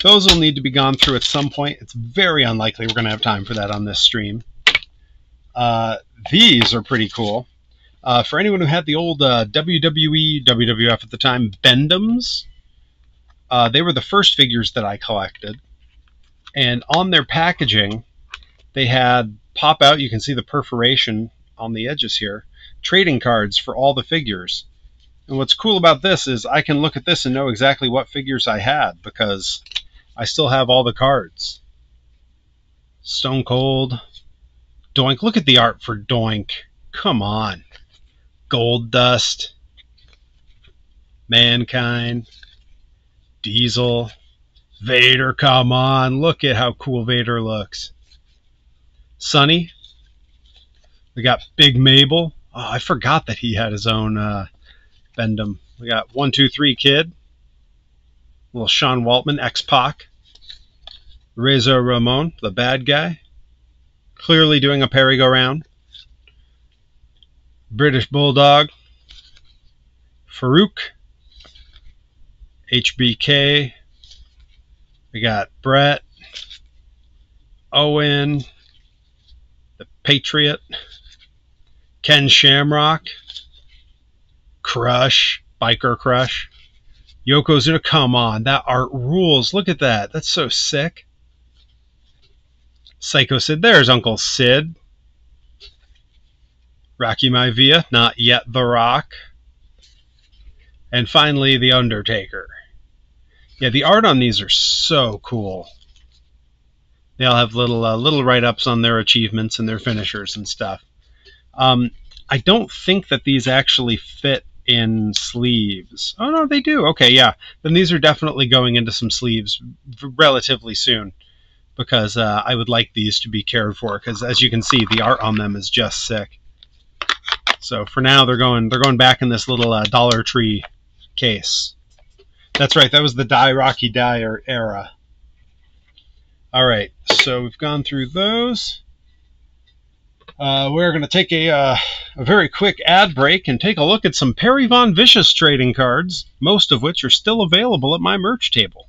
Those will need to be gone through at some point. It's very unlikely we're going to have time for that on this stream. These are pretty cool. For anyone who had the old WWE, WWF at the time, Bend-Ems, they were the first figures that I collected. And on their packaging, they had pop out, you can see the perforation on the edges here, trading cards for all the figures. And what's cool about this is I can look at this and know exactly what figures I had because I still have all the cards. Stone Cold, Doink. Look at the art for Doink. Come on. Gold Dust, Mankind, Diesel, Vader. Come on. Look at how cool Vader looks. Sonny, We got Big Mabel. Oh, I forgot that he had his own Bend-Em. We got 123 Kid. Little Sean Waltman, X-Pac. Razor Ramon, the bad guy. Clearly doing a merry-go-round. British Bulldog. Farouk. HBK. We got Brett. Owen. The Patriot. Ken Shamrock. Crush. Biker Crush. Yokozuna. Come on, that art rules. Look at that. That's so sick. Psycho Sid. There's Uncle Sid. Rocky Maivia. Not yet The Rock. And finally, The Undertaker. Yeah, the art on these are so cool. They all have little write-ups on their achievements and their finishers and stuff. I don't think that these actually fit in sleeves. Oh, no, they do. Okay, yeah. Then these are definitely going into some sleeves relatively soon, because I would like these to be cared for, because as you can see, the art on them is just sick. So for now, they're going back in this little Dollar Tree case. That's right, that was the Die Rocky Die era. All right, so we've gone through those. We're going to take a very quick ad break and take a look at some Perry Von Vicious trading cards, most of which are still available at my merch table.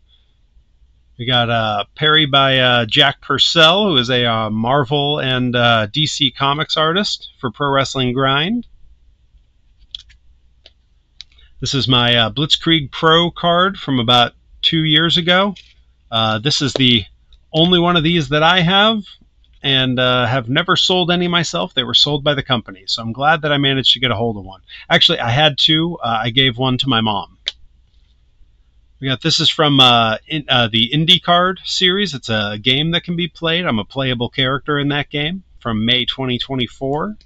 We got Perry by Jack Purcell, who is a Marvel and DC Comics artist for Pro Wrestling Grind. This is my Blitzkrieg Pro card from about 2 years ago. This is the only one of these that I have, and have never sold any myself. They were sold by the company, so I'm glad that I managed to get a hold of one. Actually, I had two. I gave one to my mom. We got this is from the IndyCard series. It's a game that can be played. I'm a playable character in that game from May 2024.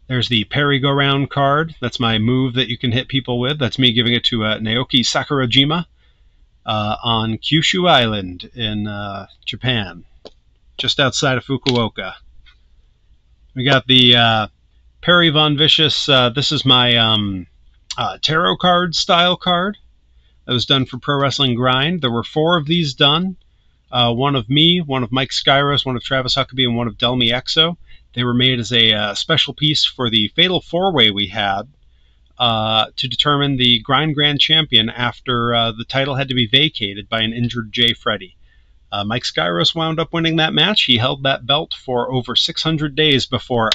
There's the Perry Go Round card. That's my move that you can hit people with. That's me giving it to Naoki Sakurajima on Kyushu Island in Japan, just outside of Fukuoka. We got the Perry Von Vicious. This is my tarot card style card that was done for Pro Wrestling Grind. There were 4 of these done. One of me, one of Mike Skyros, one of Travis Huckabee, and one of Delmi Exo. They were made as a special piece for the Fatal 4-Way we had to determine the Grind Grand Champion after the title had to be vacated by an injured Jay Freddy. Mike Skyros wound up winning that match. He held that belt for over 600 days before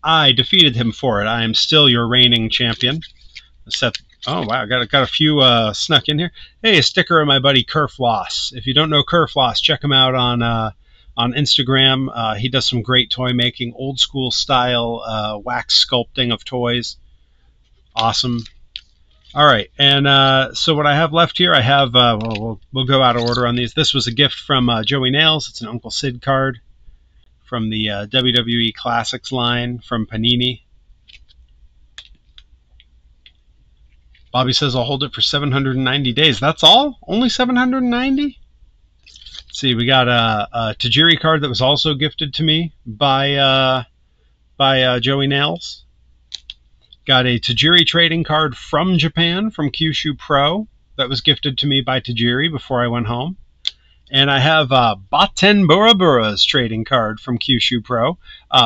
I defeated him for it. I am still your reigning champion. Seth, oh, wow, got a few snuck in here. Hey, a sticker of my buddy Kerfloss. If you don't know Kerfloss, check him out on Instagram. He does some great toy making, old school style wax sculpting of toys. Awesome. All right, and so what I have left here, I have, we'll go out of order on these. This was a gift from Joey Nails. It's an Uncle Sid card from the WWE Classics line from Panini. Bobby says I'll hold it for 790 days. That's all? Only 790? Let's see, we got a Tajiri card that was also gifted to me by Joey Nails. Got a Tajiri trading card from Japan, from Kyushu Pro, that was gifted to me by Tajiri before I went home. And I have Baten Burabura's trading card from Kyushu Pro,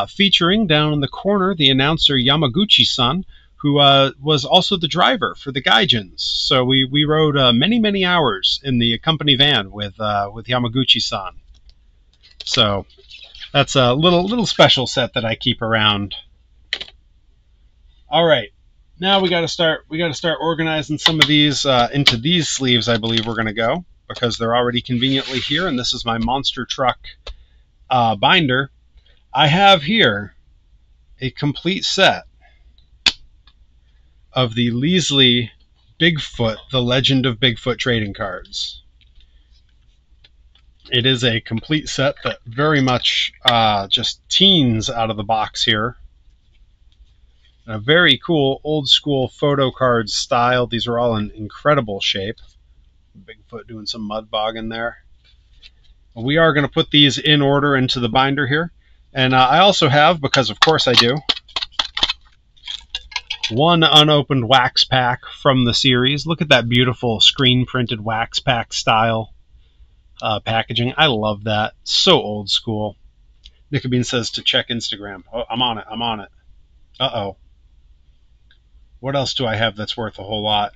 featuring down in the corner the announcer Yamaguchi-san, who was also the driver for the Gaijins. So we rode many hours in the company van with Yamaguchi-san. So that's a little special set that I keep around. All right, now we got to start organizing some of these into these sleeves. I believe we're going to go, because they're already conveniently here, and this is my monster truck binder. I have here a complete set of the Leesley Bigfoot, the Legend of Bigfoot trading cards. It is a complete set that very much just teens out of the box here. A very cool old school photo card style. These are all in incredible shape. Bigfoot doing some mud bogging there. We are going to put these in order into the binder here. And I also have, because of course I do, one unopened wax pack from the series. Look at that beautiful screen printed wax pack style packaging. I love that. So old school. Nicobene says to check Instagram. Oh, I'm on it. I'm on it. Uh-oh. What else do I have that's worth a whole lot?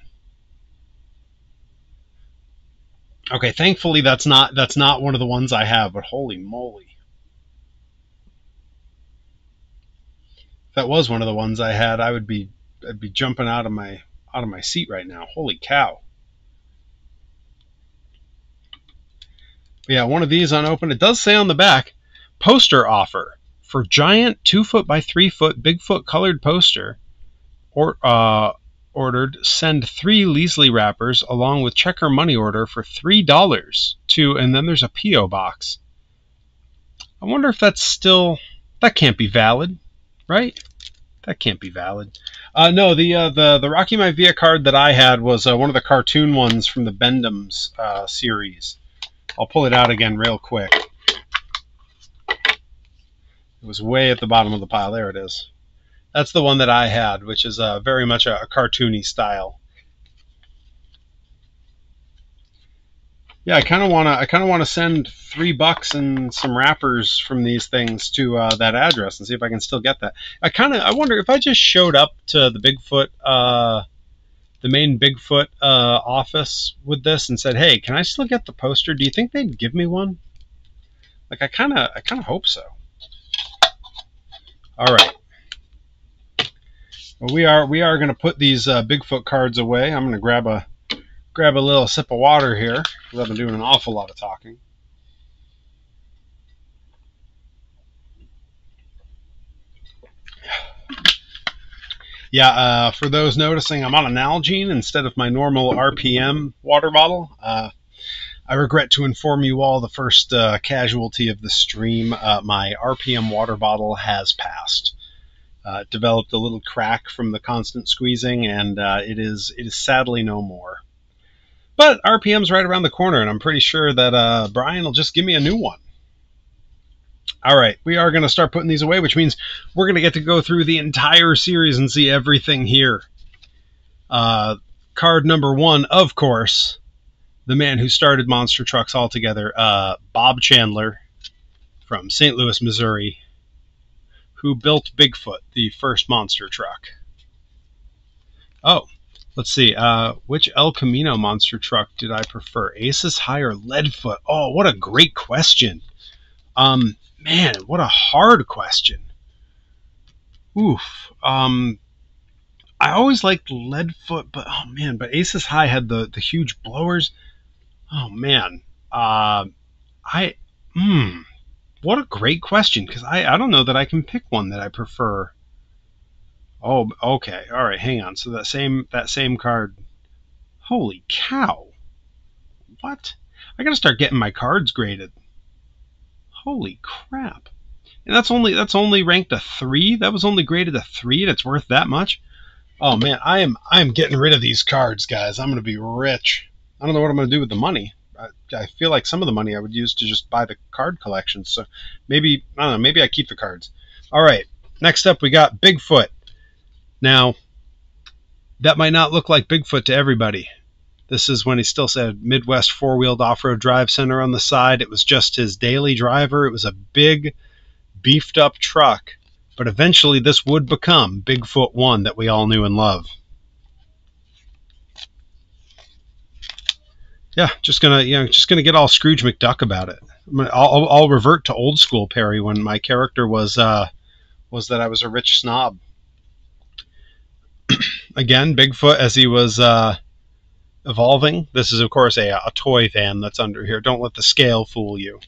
Okay, thankfully that's not one of the ones I have, but holy moly. If that was one of the ones I had, I'd be jumping out of my seat right now. Holy cow. But yeah, one of these unopened. It does say on the back, poster offer for giant 2-foot by 3-foot Bigfoot colored poster. Ordered, send 3 Leesley wrappers along with check or money order for $3 to, and then there's a P.O. box. I wonder if that's still, that can't be valid, right? That can't be valid. No, the Rocky Maivia card that I had was one of the cartoon ones from the Bend-Ems series. I'll pull it out again real quick. It was way at the bottom of the pile. There it is. That's the one that I had, which is very much a cartoony style. Yeah, I kind of want to send $3 and some wrappers from these things to that address and see if I can still get that. I wonder if I just showed up to the Bigfoot, the main Bigfoot office with this and said, "Hey, can I still get the poster?" Do you think they'd give me one? Like, I kind of hope so. All right. Well, we are going to put these Bigfoot cards away. I'm going to grab a little sip of water here because I've been doing an awful lot of talking. Yeah, for those noticing, I'm on an Nalgene instead of my normal RPM water bottle. I regret to inform you all, the first casualty of the stream, my RPM water bottle has passed. It developed a little crack from the constant squeezing, and it is sadly no more. But RPM's right around the corner, and I'm pretty sure that Brian will just give me a new one. All right, we are going to start putting these away, which means we're going to get to go through the entire series and see everything here. Card number 1, of course, the man who started monster trucks altogether, Bob Chandler from St. Louis, Missouri, who built Bigfoot, the first monster truck. Oh, let's see. Which El Camino monster truck did I prefer? Aces High or Leadfoot? Oh, what a great question. Man, what a hard question. Oof. I always liked Leadfoot, but oh man, but Aces High had the huge blowers. Oh man. What a great question, because I don't know that I can pick one that I prefer. Oh, okay. All right, hang on. So that same card. Holy cow. What? I gotta start getting my cards graded. Holy crap. And that's only ranked a 3? That was only graded a 3 and it's worth that much? Oh man, I am getting rid of these cards, guys. I'm gonna be rich. I don't know what I'm gonna do with the money. I feel like some of the money I would use to just buy the card collection. So maybe, I don't know, maybe I keep the cards. All right, next up we got Bigfoot. Now, that might not look like Bigfoot to everybody. This is when he still said Midwest Four-Wheeled Off-Road Drive Center on the side. It was just his daily driver. It was a big, beefed-up truck. But eventually this would become Bigfoot 1 that we all knew and love. Yeah, just gonna get all Scrooge McDuck about it. I'll revert to old school Perry when my character was that I was a rich snob. Again, Bigfoot as he was evolving. This is of course a toy van that's under here. Don't let the scale fool you.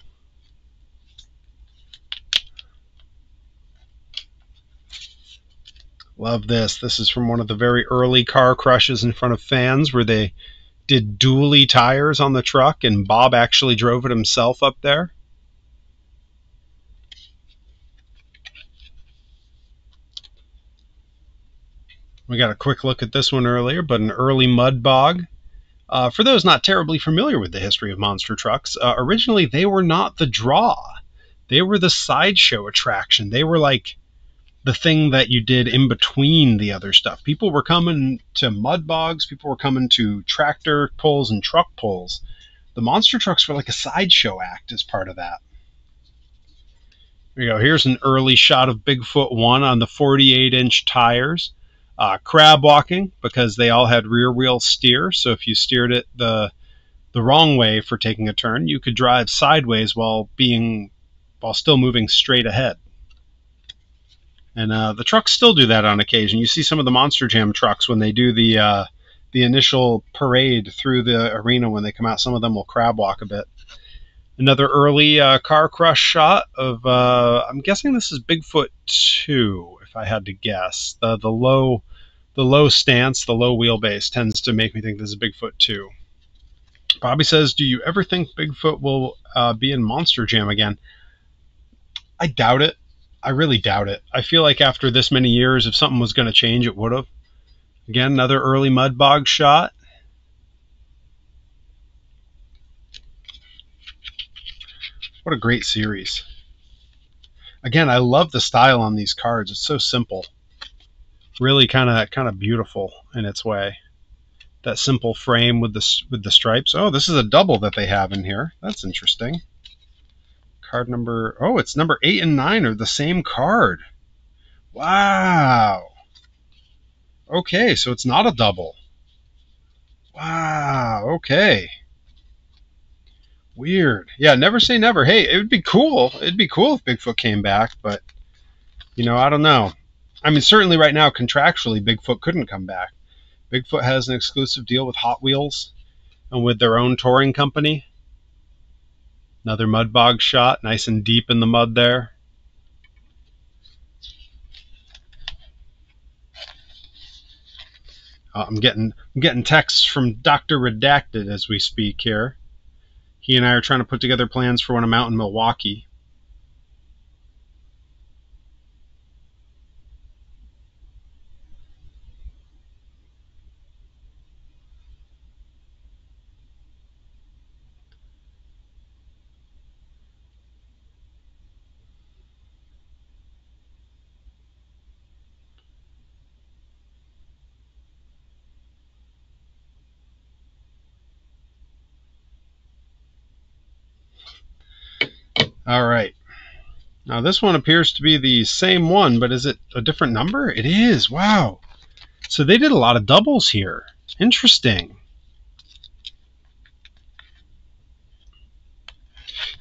Love this. This is from one of the very early car crushes in front of fans where they did dually tires on the truck, and Bob actually drove it himself up there. We got a quick look at this one earlier, but an early mud bog. For those not terribly familiar with the history of monster trucks, originally they were not the draw. They were the sideshow attraction. They were like the thing that you did in between the other stuff. People were coming to mud bogs. People were coming to tractor pulls and truck pulls. The monster trucks were like a sideshow act as part of that. Here you go. Here's an early shot of Bigfoot 1 on the 48-inch tires. Crab walking, because they all had rear wheel steer. So if you steered it the wrong way for taking a turn, you could drive sideways while still moving straight ahead. And the trucks still do that on occasion. You see some of the Monster Jam trucks when they do the initial parade through the arena when they come out. Some of them will crab walk a bit. Another early car crush shot of, I'm guessing this is Bigfoot 2, if I had to guess. The low stance, the low wheelbase tends to make me think this is Bigfoot 2. Bobby says, do you ever think Bigfoot will be in Monster Jam again? I doubt it. I really doubt it. I feel like after this many years, if something was going to change, it would have. Again, another early mud bog shot. What a great series. Again, I love the style on these cards. It's so simple. Really kind of beautiful in its way. That simple frame with the stripes. Oh, this is a double that they have in here. That's interesting. Card number, oh, it's number 8 and 9 are the same card. Wow. Okay, so it's not a double. Wow, okay. Weird. Yeah, never say never. Hey, it would be cool. It'd be cool if Bigfoot came back, but, you know, I don't know. I mean, certainly right now, contractually, Bigfoot couldn't come back. Bigfoot has an exclusive deal with Hot Wheels and with their own touring company. Another mud bog shot, nice and deep in the mud there. I'm getting texts from Dr. Redacted as we speak here. He and I are trying to put together plans for when I'm out in Milwaukee. All right. Now this one appears to be the same one, but is it a different number? It is. Wow. So they did a lot of doubles here. Interesting.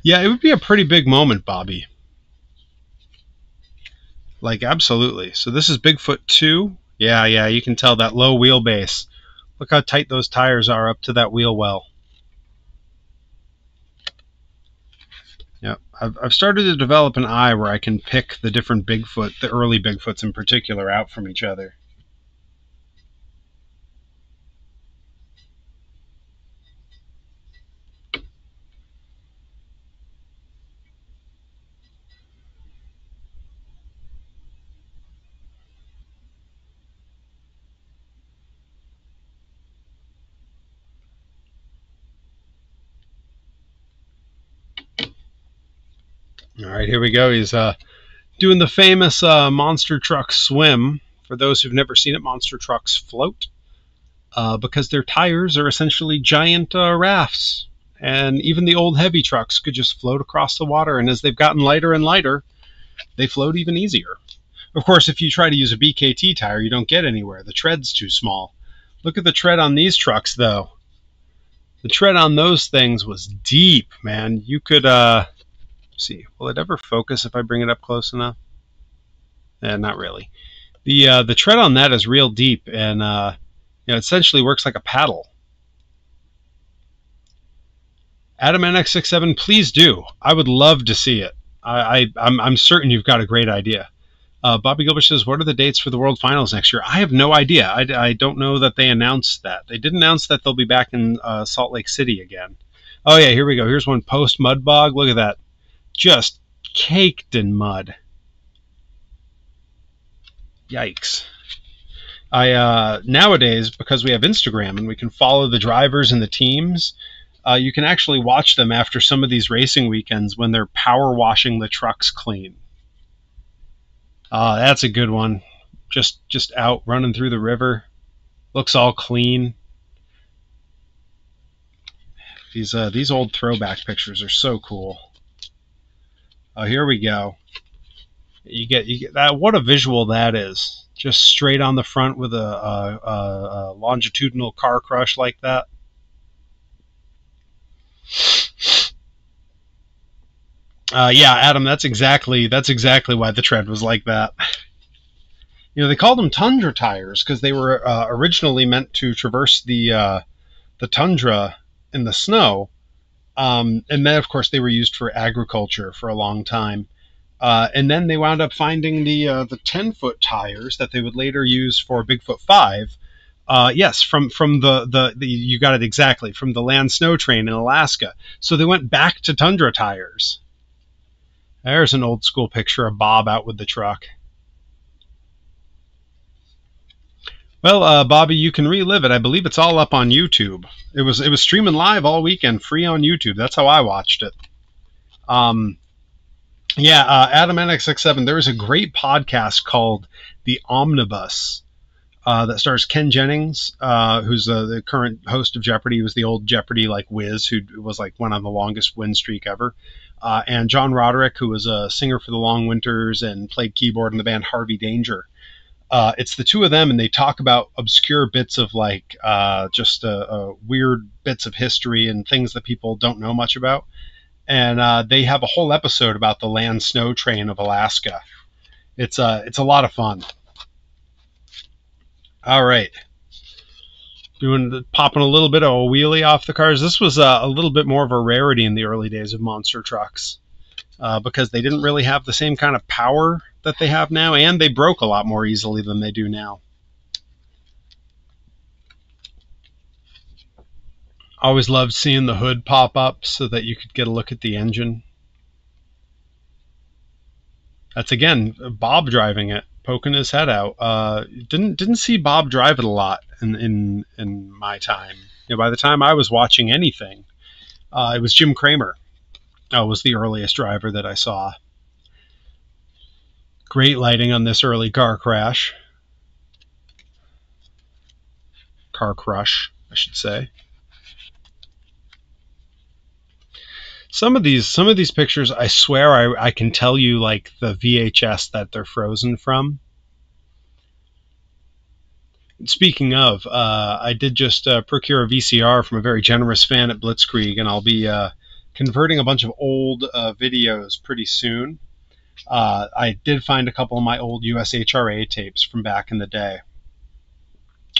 Yeah, it would be a pretty big moment, Bobby. Like, absolutely. So this is Bigfoot 2. Yeah, you can tell that low wheelbase. Look how tight those tires are up to that wheel well. Yeah, I've started to develop an eye where I can pick the different Bigfoot, the early Bigfoots in particular, out from each other. All right, here we go. He's doing the famous monster truck swim. For those who've never seen it, monster trucks float because their tires are essentially giant rafts. And even the old heavy trucks could just float across the water. And as they've gotten lighter and lighter, they float even easier. Of course, if you try to use a BKT tire, you don't get anywhere. The tread's too small. Look at the tread on these trucks, though. The tread on those things was deep, man. You could... see, will it ever focus if I bring it up close enough? Not really. The tread on that is real deep, and it essentially works like a paddle. Adam NX67, please do. I would love to see it. I'm certain you've got a great idea. Bobby Gilbert says, what are the dates for the World Finals next year? I have no idea. I don't know that they announced that. They did announce that they'll be back in Salt Lake City again. Oh, yeah, here we go. Here's one post-mud bog. Look at that. Just caked in mud. Yikes. Nowadays, because we have Instagram and we can follow the drivers and the teams, you can actually watch them after some of these racing weekends when they're power washing the trucks clean. That's a good one. Just out running through the river. Looks all clean. These old throwback pictures are so cool. Oh, here we go. You get that. What a visual that is! Just straight on the front with a longitudinal car crush like that. Yeah, Adam, that's exactly why the tread was like that. You know, they called them tundra tires because they were originally meant to traverse the tundra in the snow, and then of course they were used for agriculture for a long time. And then they wound up finding the 10-foot tires that they would later use for Bigfoot 5. Yes, from the you got it exactly, from the land snow train in Alaska. So they went back to tundra tires. There's an old school picture of Bob out with the truck. Well, Bobby, you can relive it. I believe it's all up on YouTube. It was streaming live all weekend, free on YouTube. That's how I watched it. Yeah, Adam NXX7. There is a great podcast called The Omnibus that stars Ken Jennings, who's the current host of Jeopardy. He was the old Jeopardy like whiz, who was like went on the longest win streak ever. And John Roderick, who was a singer for the Long Winters and played keyboard in the band Harvey Danger. It's the two of them, and they talk about obscure bits of like just weird bits of history and things that people don't know much about. And they have a whole episode about the land snow train of Alaska. It's a lot of fun. All right, popping a little bit of a wheelie off the cars. This was a little bit more of a rarity in the early days of monster trucks because they didn't really have the same kind of power that they have now, and they broke a lot more easily than they do now. Always loved seeing the hood pop up so that you could get a look at the engine. That's again Bob driving it, poking his head out. Didn't see Bob drive it a lot in my time. You know, by the time I was watching anything, it was Jim Kramer. Was the earliest driver that I saw. Great lighting on this early car crash. Car crush, I should say. Some of these pictures, I swear I can tell you like the VHS that they're frozen from. Speaking of, I did just procure a VCR from a very generous fan at Blitzkrieg, and I'll be converting a bunch of old videos pretty soon. I did find a couple of my old USHRA tapes from back in the day,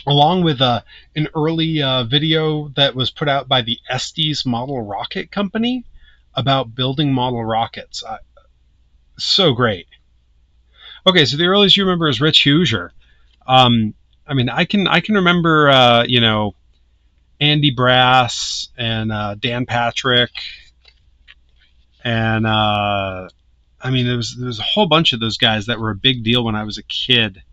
along with an early video that was put out by the Estes Model Rocket Company about building model rockets. So great. Okay, so the earliest you remember is Rich Hoosier. I mean, I can remember, you know, Andy Brass and Dan Patrick, and I mean, there was a whole bunch of those guys that were a big deal when I was a kid.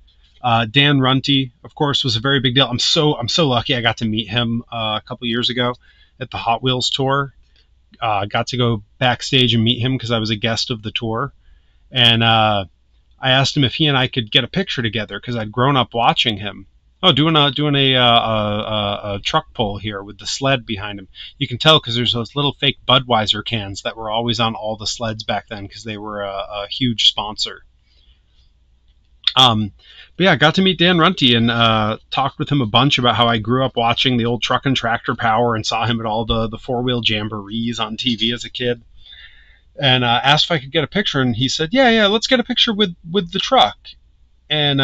Dan Runty, of course, was a very big deal. I'm so lucky I got to meet him a couple years ago at the Hot Wheels tour. Got to go backstage and meet him because I was a guest of the tour, and I asked him if he and I could get a picture together because I'd grown up watching him. Oh, doing a truck pull here with the sled behind him. You can tell because there's those little fake Budweiser cans that were always on all the sleds back then because they were a huge sponsor. But yeah, I got to meet Dan Runty and talked with him a bunch about how I grew up watching the old Truck and Tractor Power and saw him at all the four-wheel jamborees on TV as a kid. And asked if I could get a picture, and he said, yeah, let's get a picture with the truck. And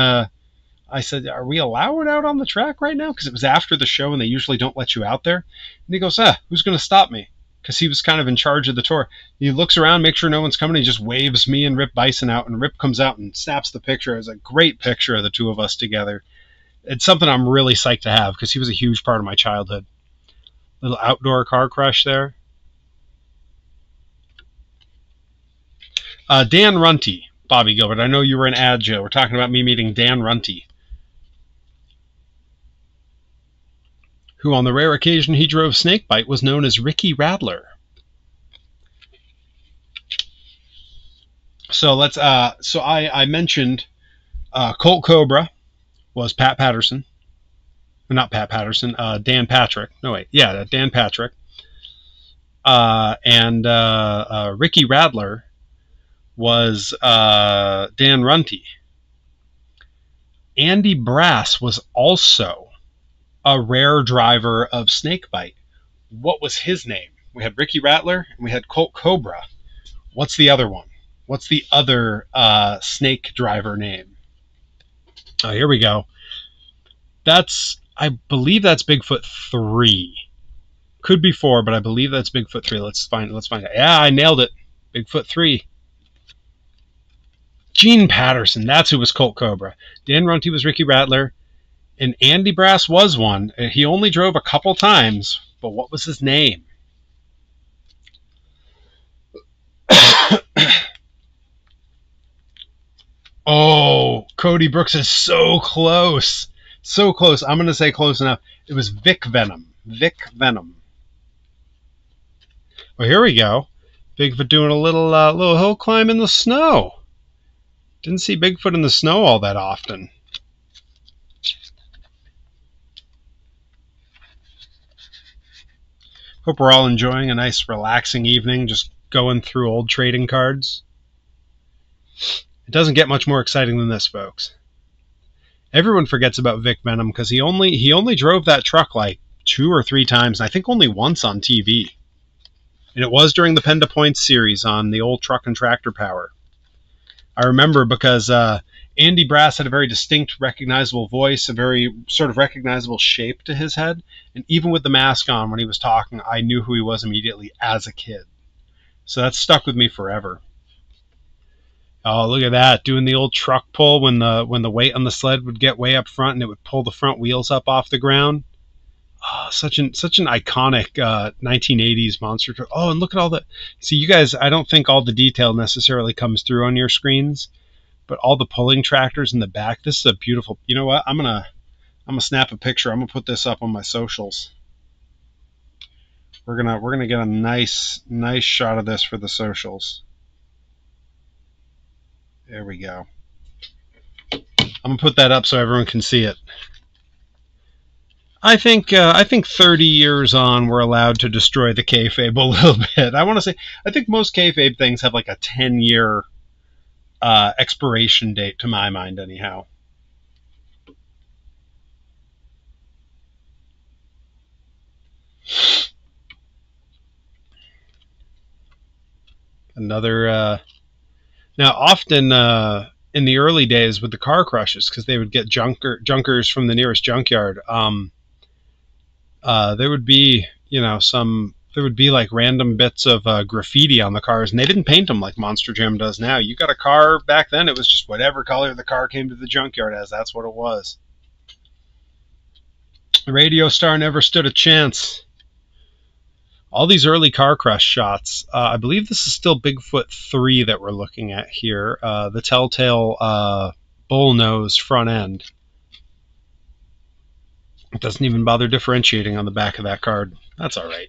I said, are we allowed out on the track right now? Because it was after the show, and they usually don't let you out there. And he goes, who's going to stop me? Because he was kind of in charge of the tour. He looks around, makes sure no one's coming. He just waves me and Rip Bison out, and Rip comes out and snaps the picture. It was a great picture of the two of us together. It's something I'm really psyched to have because he was a huge part of my childhood. Little outdoor car crush there. Dan Runty, Bobby Gilbert. I know you were an ad, Joe. We're talking about me meeting Dan Runty. who on the rare occasion he drove snakebite was known as Ricky Rattler. So let's so I mentioned Colt Cobra was Pat Patterson. Not Pat Patterson, Dan Patrick. No, wait. Yeah, Dan Patrick. And Ricky Rattler was Dan Runte. Andy Brass was also a rare driver of snakebite. What was his name? We had Ricky Rattler and we had Colt Cobra. What's the other one? What's the other snake driver name? Oh, here we go. I believe that's Bigfoot 3. Could be 4, but I believe that's Bigfoot 3. Let's find out. Yeah, I nailed it. Bigfoot 3. Gene Patterson. That's who was Colt Cobra. Dan Runte was Ricky Rattler. And Andy Brass was one. He only drove a couple times, but what was his name? Oh, Cody Brooks is so close. So close. I'm going to say close enough. It was Vic Venom. Vic Venom. Well, here we go. Bigfoot doing a little hill climb in the snow. Didn't see Bigfoot in the snow all that often. Hope we're all enjoying a nice relaxing evening, just going through old trading cards. It doesn't get much more exciting than this, folks. Everyone forgets about Vic Venom because he only drove that truck like 2 or 3 times, and I think only once on TV. And it was during the Pen to Points series on the old Truck and Tractor Power. I remember because Andy Brass had a very distinct, recognizable voice, a very sort of recognizable shape to his head. And even with the mask on, when he was talking, I knew who he was immediately as a kid. So that stuck with me forever. Oh, look at that, doing the old truck pull when the weight on the sled would get way up front and it would pull the front wheels up off the ground. Oh, such an iconic 1980s monster truck. Oh, and look at all the... See, you guys, I don't think all the detail necessarily comes through on your screens, but all the pulling tractors in the back. This is a beautiful... You know what? I'm gonna snap a picture. I'm gonna put this up on my socials. We're gonna get a nice shot of this for the socials. There we go. I'm gonna put that up so everyone can see it. I think 30 years on, we're allowed to destroy the kayfabe a little bit. I think most kayfabe things have like a 10-year expiration date, to my mind, anyhow. Another... Now, often in the early days with the car crushes, because they would get junkers from the nearest junkyard, there would be, there would be like random bits of graffiti on the cars, and they didn't paint them like Monster Jam does now. You got a car back then, it was just whatever color the car came to the junkyard as, that's what it was. The Radio Star never stood a chance. All these early car crush shots, I believe this is still Bigfoot 3 that we're looking at here, the telltale bull nose front end. It doesn't even bother differentiating on the back of that card. That's all right.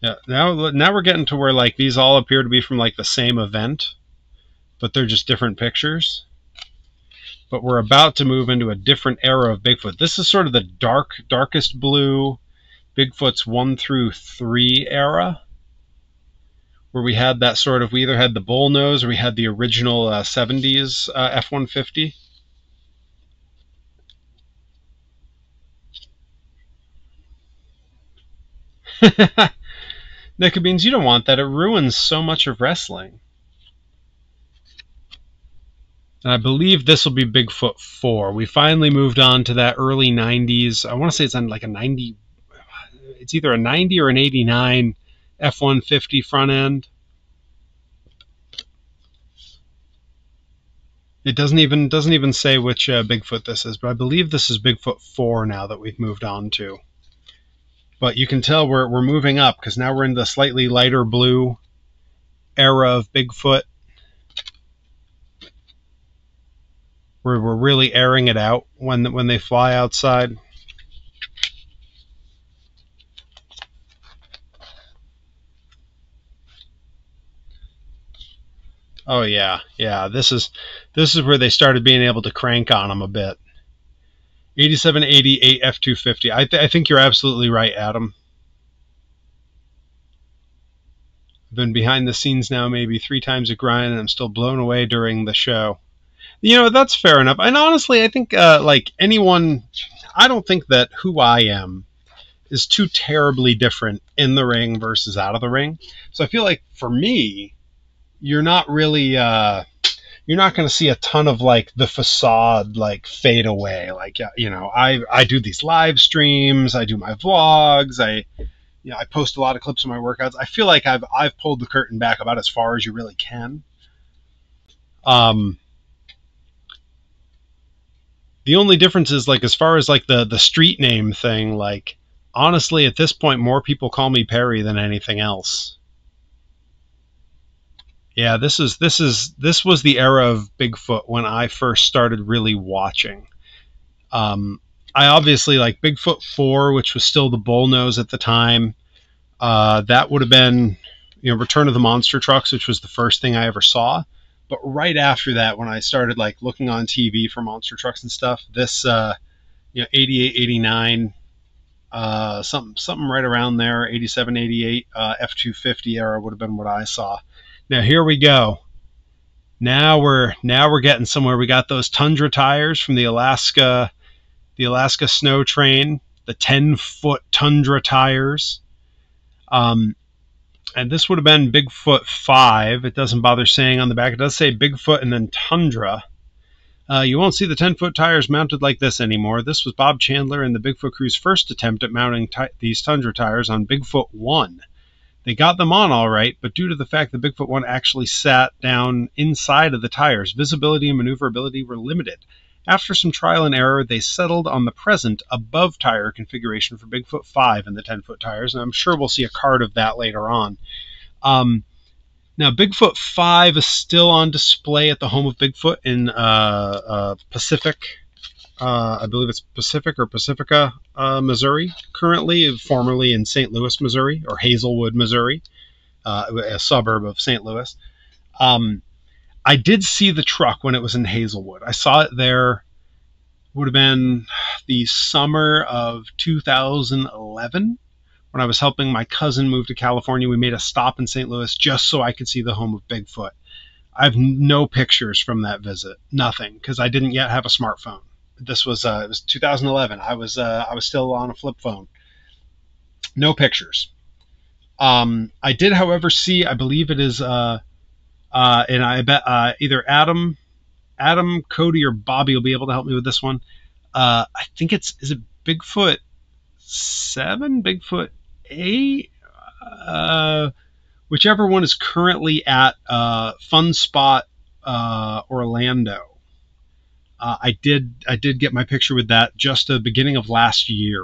Yeah, now we're getting to where like these all appear to be from like the same event, but they're just different pictures. But we're about to move into a different era of Bigfoot. This is sort of the darkest blue Bigfoot's 1 through 3 era, where we had that sort of, we either had the bull nose or we had the original 70s F-150. Nickabeans, you don't want that. It ruins so much of wrestling. And I believe this will be Bigfoot 4. We finally moved on to that early 90s. I want to say it's on like a 90... It's either a 90 or an 89 F-150 front end. It doesn't even say which Bigfoot this is, but I believe this is Bigfoot 4 now that we've moved on to. But you can tell we're moving up, because now we're in the slightly lighter blue era of Bigfoot. where we're really airing it out when they fly outside. Oh yeah, yeah. This is where they started being able to crank on them a bit. 8788 F250. I think you're absolutely right, Adam. I've been behind the scenes now maybe 3 times a grind, and I'm still blown away during the show. You know, that's fair enough. And honestly, I think like anyone, I don't think that who I am is too terribly different in the ring versus out of the ring. So I feel like for me, you're not really you're not going to see a ton of like the facade like fade away. Like, you know, I do these live streams, I do my vlogs, I post a lot of clips of my workouts. I feel like I've pulled the curtain back about as far as you really can. The only difference is like as far as like the street name thing, like honestly at this point more people call me Perry than anything else. Yeah, this was the era of Bigfoot when I first started really watching. I obviously like Bigfoot 4, which was still the bullnose at the time. That would have been, you know, Return of the Monster Trucks, which was the first thing I ever saw. But right after that, when I started like looking on TV for monster trucks and stuff, this you know, 88, 89, something right around there, 87, 88, F250 era would have been what I saw. Now here we go. Now we're getting somewhere. We got those Tundra tires from the Alaska snow train, the 10-foot Tundra tires. And this would have been Bigfoot 5. It doesn't bother saying on the back. It does say Bigfoot and then Tundra. You won't see the 10-foot tires mounted like this anymore. This was Bob Chandler and the Bigfoot crew's first attempt at mounting these Tundra tires on Bigfoot 1. They got them on all right, but due to the fact that Bigfoot 1 actually sat down inside of the tires, visibility and maneuverability were limited. After some trial and error, they settled on the present above tire configuration for Bigfoot 5 and the 10-foot tires, and I'm sure we'll see a card of that later on. Now, Bigfoot 5 is still on display at the home of Bigfoot in Pacific. I believe it's Pacific or Pacifica, Missouri, currently, formerly in St. Louis, Missouri, or Hazelwood, Missouri, a suburb of St. Louis. I did see the truck when it was in Hazelwood. I saw it there, would have been the summer of 2011. When I was helping my cousin move to California, we made a stop in St. Louis just so I could see the home of Bigfoot. I have no pictures from that visit, nothing, because I didn't yet have a smartphone. This was it was 2011. I was still on a flip phone. No pictures. I did, however, see. I believe it is, and I bet either Adam, Cody, or Bobby will be able to help me with this one. I think is it Bigfoot 7, Bigfoot 8, whichever one is currently at Fun Spot Orlando. I did get my picture with that just the beginning of last year.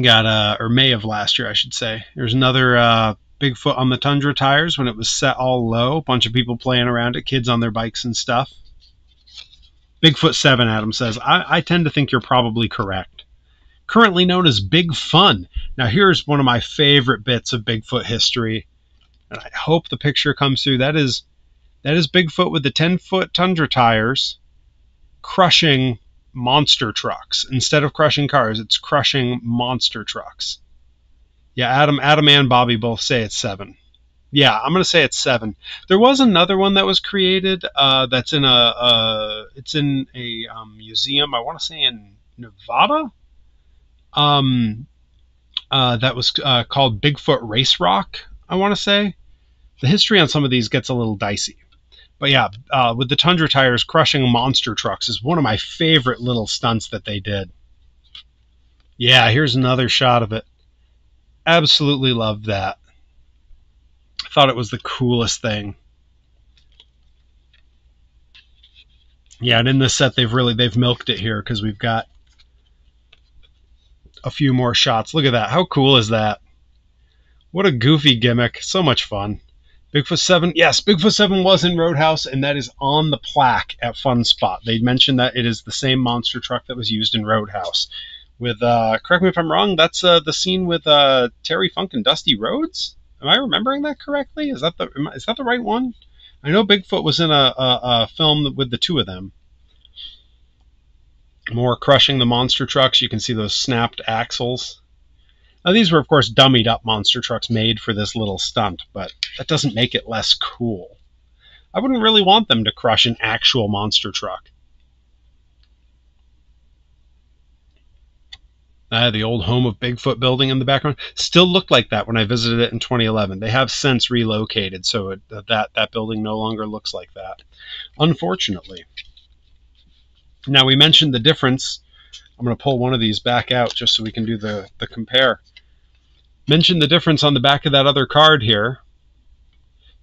Got or May of last year, I should say. There's another Bigfoot on the Tundra tires when it was set all low. A bunch of people playing around it, kids on their bikes and stuff. Bigfoot 7, Adam says. I tend to think you're probably correct. Currently known as Big Fun. Now here's one of my favorite bits of Bigfoot history, and I hope the picture comes through. That is Bigfoot with the 10-foot Tundra tires crushing monster trucks. Instead of crushing cars, it's crushing monster trucks. Yeah, Adam and Bobby both say it's 7. Yeah, I'm going to say it's 7. There was another one that was created that's in a museum, I want to say in Nevada. That was called Bigfoot Race Rock, I want to say. The history on some of these gets a little dicey. But yeah, with the Tundra tires crushing monster trucks is one of my favorite little stunts that they did. Yeah, here's another shot of it. Absolutely loved that. I thought it was the coolest thing. Yeah, and in this set they've milked it here because we've got a few more shots. Look at that. How cool is that? What a goofy gimmick. So much fun. Bigfoot 7, yes, Bigfoot 7 was in Roadhouse, and that is on the plaque at Fun Spot. They mentioned that it is the same monster truck that was used in Roadhouse. With, correct me if I'm wrong, that's the scene with Terry Funk and Dusty Rhodes? Am I remembering that correctly? Is that the right one? I know Bigfoot was in a film with the two of them. More crushing the monster trucks. You can see those snapped axles. Now, these were, of course, dummied up monster trucks made for this little stunt, but that doesn't make it less cool. I wouldn't really want them to crush an actual monster truck. The old home of Bigfoot building in the background still looked like that when I visited it in 2011. They have since relocated, so that building no longer looks like that, unfortunately. Now, we mentioned the difference. I'm going to pull one of these back out just so we can do the compare. Mentioned the difference on the back of that other card here.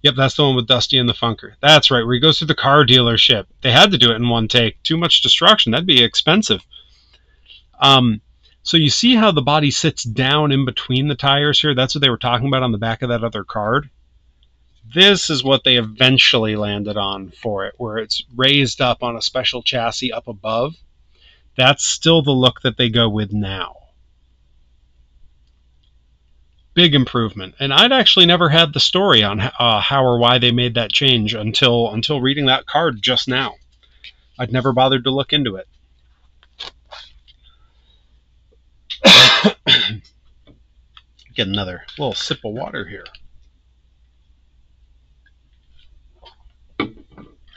Yep, that's the one with Dusty and the Funker. That's right, where he goes through the car dealership. They had to do it in one take. Too much destruction. That'd be expensive. So you see how the body sits down in between the tires here? That's what they were talking about on the back of that other card. This is what they eventually landed on for it, where it's raised up on a special chassis up above. That's still the look that they go with now. Big improvement. And I'd actually never had the story on how or why they made that change until reading that card just now. I'd never bothered to look into it. Get another little sip of water here.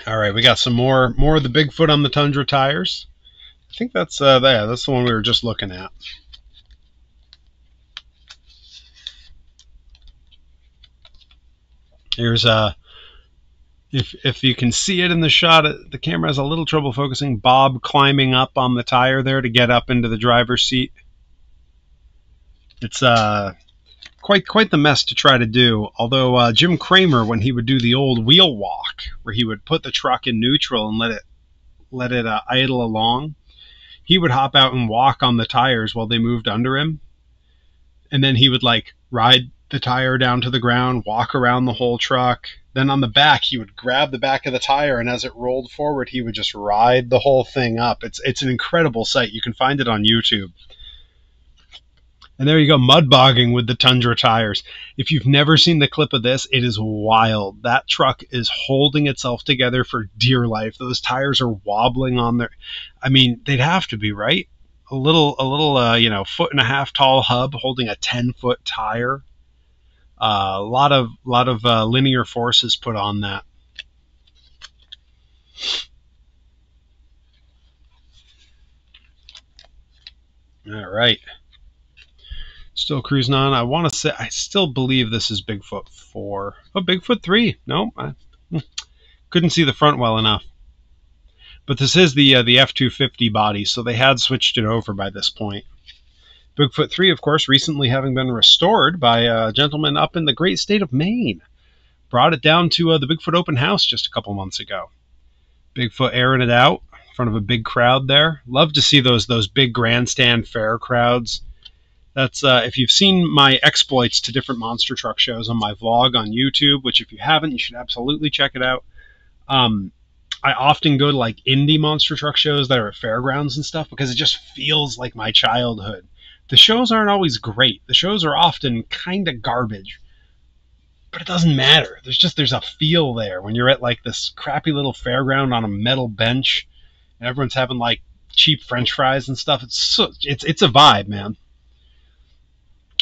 All right, we got some more of the Bigfoot on the Tundra tires. I think that's that's the one we were just looking at. Here's if you can see it in the shot, the camera has a little trouble focusing. Bob climbing up on the tire there to get up into the driver's seat. It's quite the mess to try to do. Although Jim Kramer, when he would do the old wheel walk, where he would put the truck in neutral and let it idle along, he would hop out and walk on the tires while they moved under him, and then he would like ride the tire down to the ground, walk around the whole truck. Then on the back, he would grab the back of the tire, and as it rolled forward, he would just ride the whole thing up. It's an incredible sight. You can find it on YouTube. And there you go, mud bogging with the Tundra tires. If you've never seen the clip of this, it is wild. That truck is holding itself together for dear life. Those tires are wobbling on their... I mean, they'd have to be, right? A little, 1.5 foot tall hub holding a 10-foot tire. A lot of linear forces put on that. All right. Still cruising on. I want to say, I still believe this is Bigfoot 4. Oh, Bigfoot 3. No, I couldn't see the front well enough. But this is the F-250 body, so they had switched it over by this point. Bigfoot 3, of course, recently having been restored by a gentleman up in the great state of Maine. Brought it down to the Bigfoot open house just a couple months ago. Bigfoot airing it out in front of a big crowd there. Love to see those big grandstand fair crowds. That's if you've seen my exploits to different monster truck shows on my vlog on YouTube, which if you haven't, you should absolutely check it out. I often go to like indie monster truck shows that are at fairgrounds and stuff because it just feels like my childhood. The shows aren't always great. The shows are often kind of garbage, but it doesn't matter. There's a feel there when you're at like this crappy little fairground on a metal bench and everyone's having like cheap French fries and stuff. It's a vibe, man.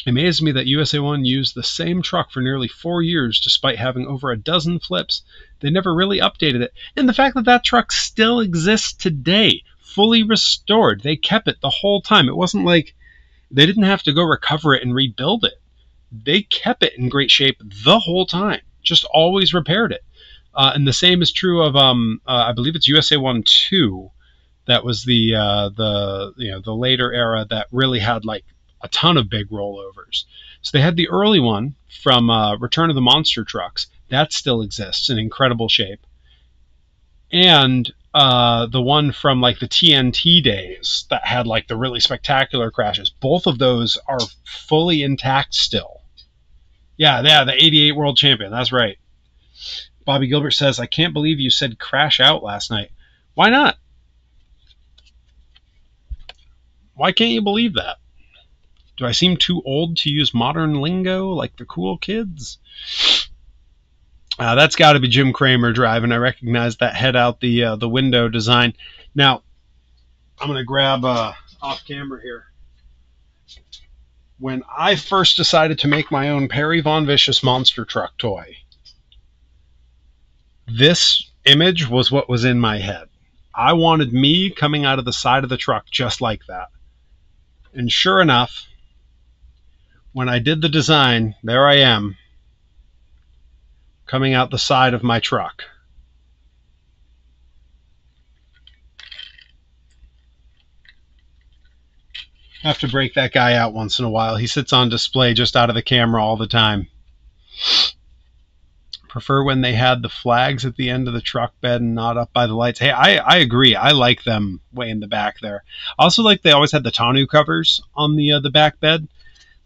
It amazed me that USA 1 used the same truck for nearly 4 years despite having over a dozen flips. They never really updated it. And the fact that that truck still exists today, fully restored, they kept it the whole time. It wasn't like they didn't have to go recover it and rebuild it. They kept it in great shape the whole time, just always repaired it. And the same is true of, I believe it's USA 1 2. That was the later era that really had like a ton of big rollovers. So they had the early one from Return of the Monster Trucks. That still exists in incredible shape. And the one from like the TNT days that had like the really spectacular crashes. Both of those are fully intact still. Yeah, the 88 world champion. That's right. Bobby Gilbert says, I can't believe you said crash out last night. Why not? Why can't you believe that? Do I seem too old to use modern lingo like the cool kids? That's got to be Jim Cramer driving. I recognize that head out the window design. Now, I'm going to grab off camera here. When I first decided to make my own Perry Von Vicious monster truck toy, this image was what was in my head. I wanted me coming out of the side of the truck just like that. And sure enough, when I did the design, there I am, coming out the side of my truck. I have to break that guy out once in a while. He sits on display just out of the camera all the time. Prefer when they had the flags at the end of the truck bed and not up by the lights. Hey, I agree. I like them way in the back there. I also like they always had the tonneau covers on the back bed.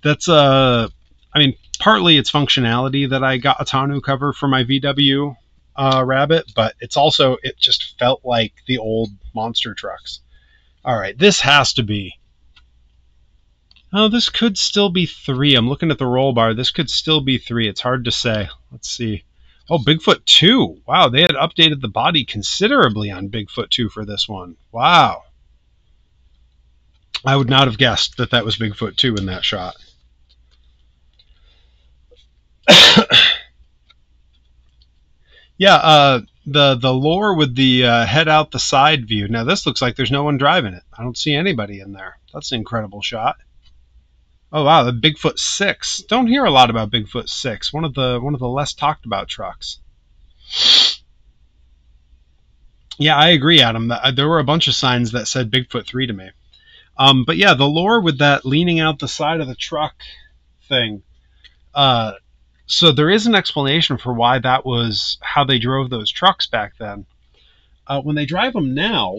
That's I mean, partly it's functionality that I got a tonneau cover for my VW Rabbit, but it's also, it just felt like the old monster trucks. All right, this has to be. Oh, this could still be 3. I'm looking at the roll bar. This could still be 3. It's hard to say. Let's see. Oh, Bigfoot 2. Wow, they had updated the body considerably on Bigfoot 2 for this one. Wow. I would not have guessed that that was Bigfoot 2 in that shot. Yeah, the lore with the head out the side view. Now, this looks like there's no one driving it. I don't see anybody in there. That's an incredible shot. Oh wow, the Bigfoot 6. Don't hear a lot about Bigfoot 6. One of the less talked about trucks. Yeah, I agree, Adam. There were a bunch of signs that said Bigfoot 3 to me. But yeah, the lore with that leaning out the side of the truck thing. So there is an explanation for why that was how they drove those trucks back then. When they drive them now,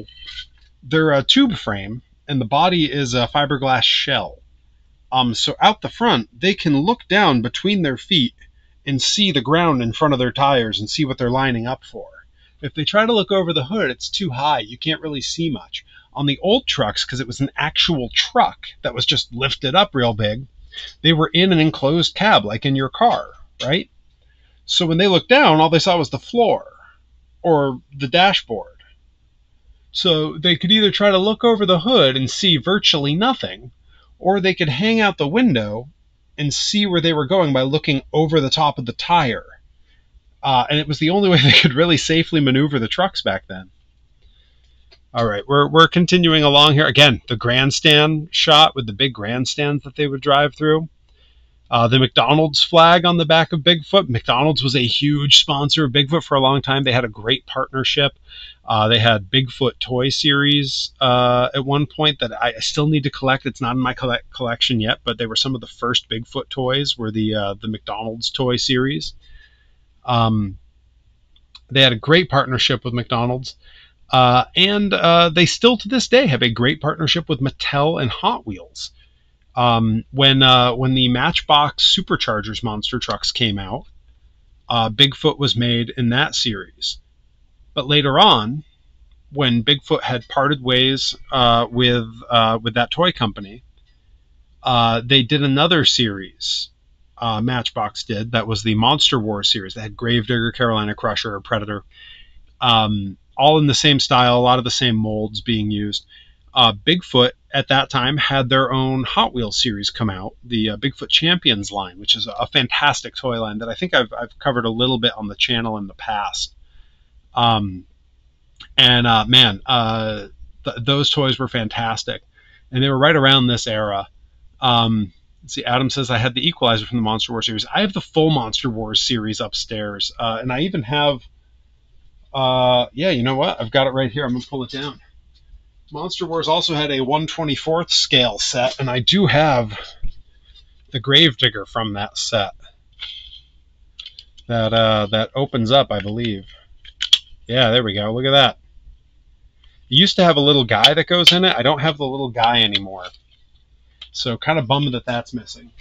they're a tube frame, and the body is a fiberglass shell. So out the front, they can look down between their feet and see the ground in front of their tires and see what they're lining up for. If they try to look over the hood, it's too high. You can't really see much. On the old trucks, because it was an actual truck that was just lifted up real big, they were in an enclosed cab, like in your car, right? So when they looked down, all they saw was the floor or the dashboard. So they could either try to look over the hood and see virtually nothing, or they could hang out the window and see where they were going by looking over the top of the tire. And it was the only way they could really safely maneuver the trucks back then. All right, we're continuing along here. Again, the grandstand shot with the big grandstands that they would drive through. The McDonald's flag on the back of Bigfoot. McDonald's was a huge sponsor of Bigfoot for a long time. They had a great partnership. They had Bigfoot toy series at one point that I still need to collect. It's not in my collection yet, but they were some of the first Bigfoot toys, were the McDonald's toy series. They had a great partnership with McDonald's. And they still to this day have a great partnership with Mattel and Hot Wheels. When the Matchbox Superchargers monster trucks came out, Bigfoot was made in that series. But later on, when Bigfoot had parted ways with that toy company, they did another series. Matchbox did. That was the Monster War series. They had Gravedigger, Carolina Crusher, Predator, all in the same style, a lot of the same molds being used. Bigfoot at that time had their own Hot Wheels series come out, the Bigfoot Champions line, which is a fantastic toy line that I think I've covered a little bit on the channel in the past. Those toys were fantastic, and they were right around this era. Let's see, Adam says I had the Equalizer from the Monster War series. I have the full Monster Wars series upstairs, and I even have. Yeah, you know what? I've got it right here. I'm gonna pull it down. Monster Wars also had a 1/24th scale set, and I do have the Gravedigger from that set. That opens up, I believe. Yeah, there we go. Look at that. It used to have a little guy that goes in it. I don't have the little guy anymore. So kind of bummed that that's missing.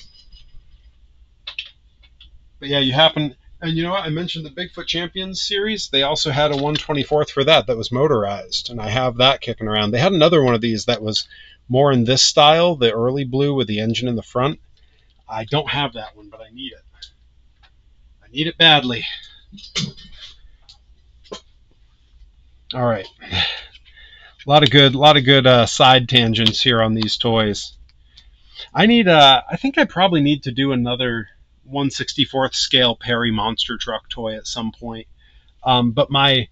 But yeah, you happen And you know what? I mentioned the Bigfoot Champions series. They also had a 1/24th for that was motorized, and I have that kicking around. They had another one of these that was more in this style, the early blue with the engine in the front. I don't have that one, but I need it. I need it badly. All right. A lot of good side tangents here on these toys. I think I probably need to do another 1/64th scale Perry monster truck toy at some point. But my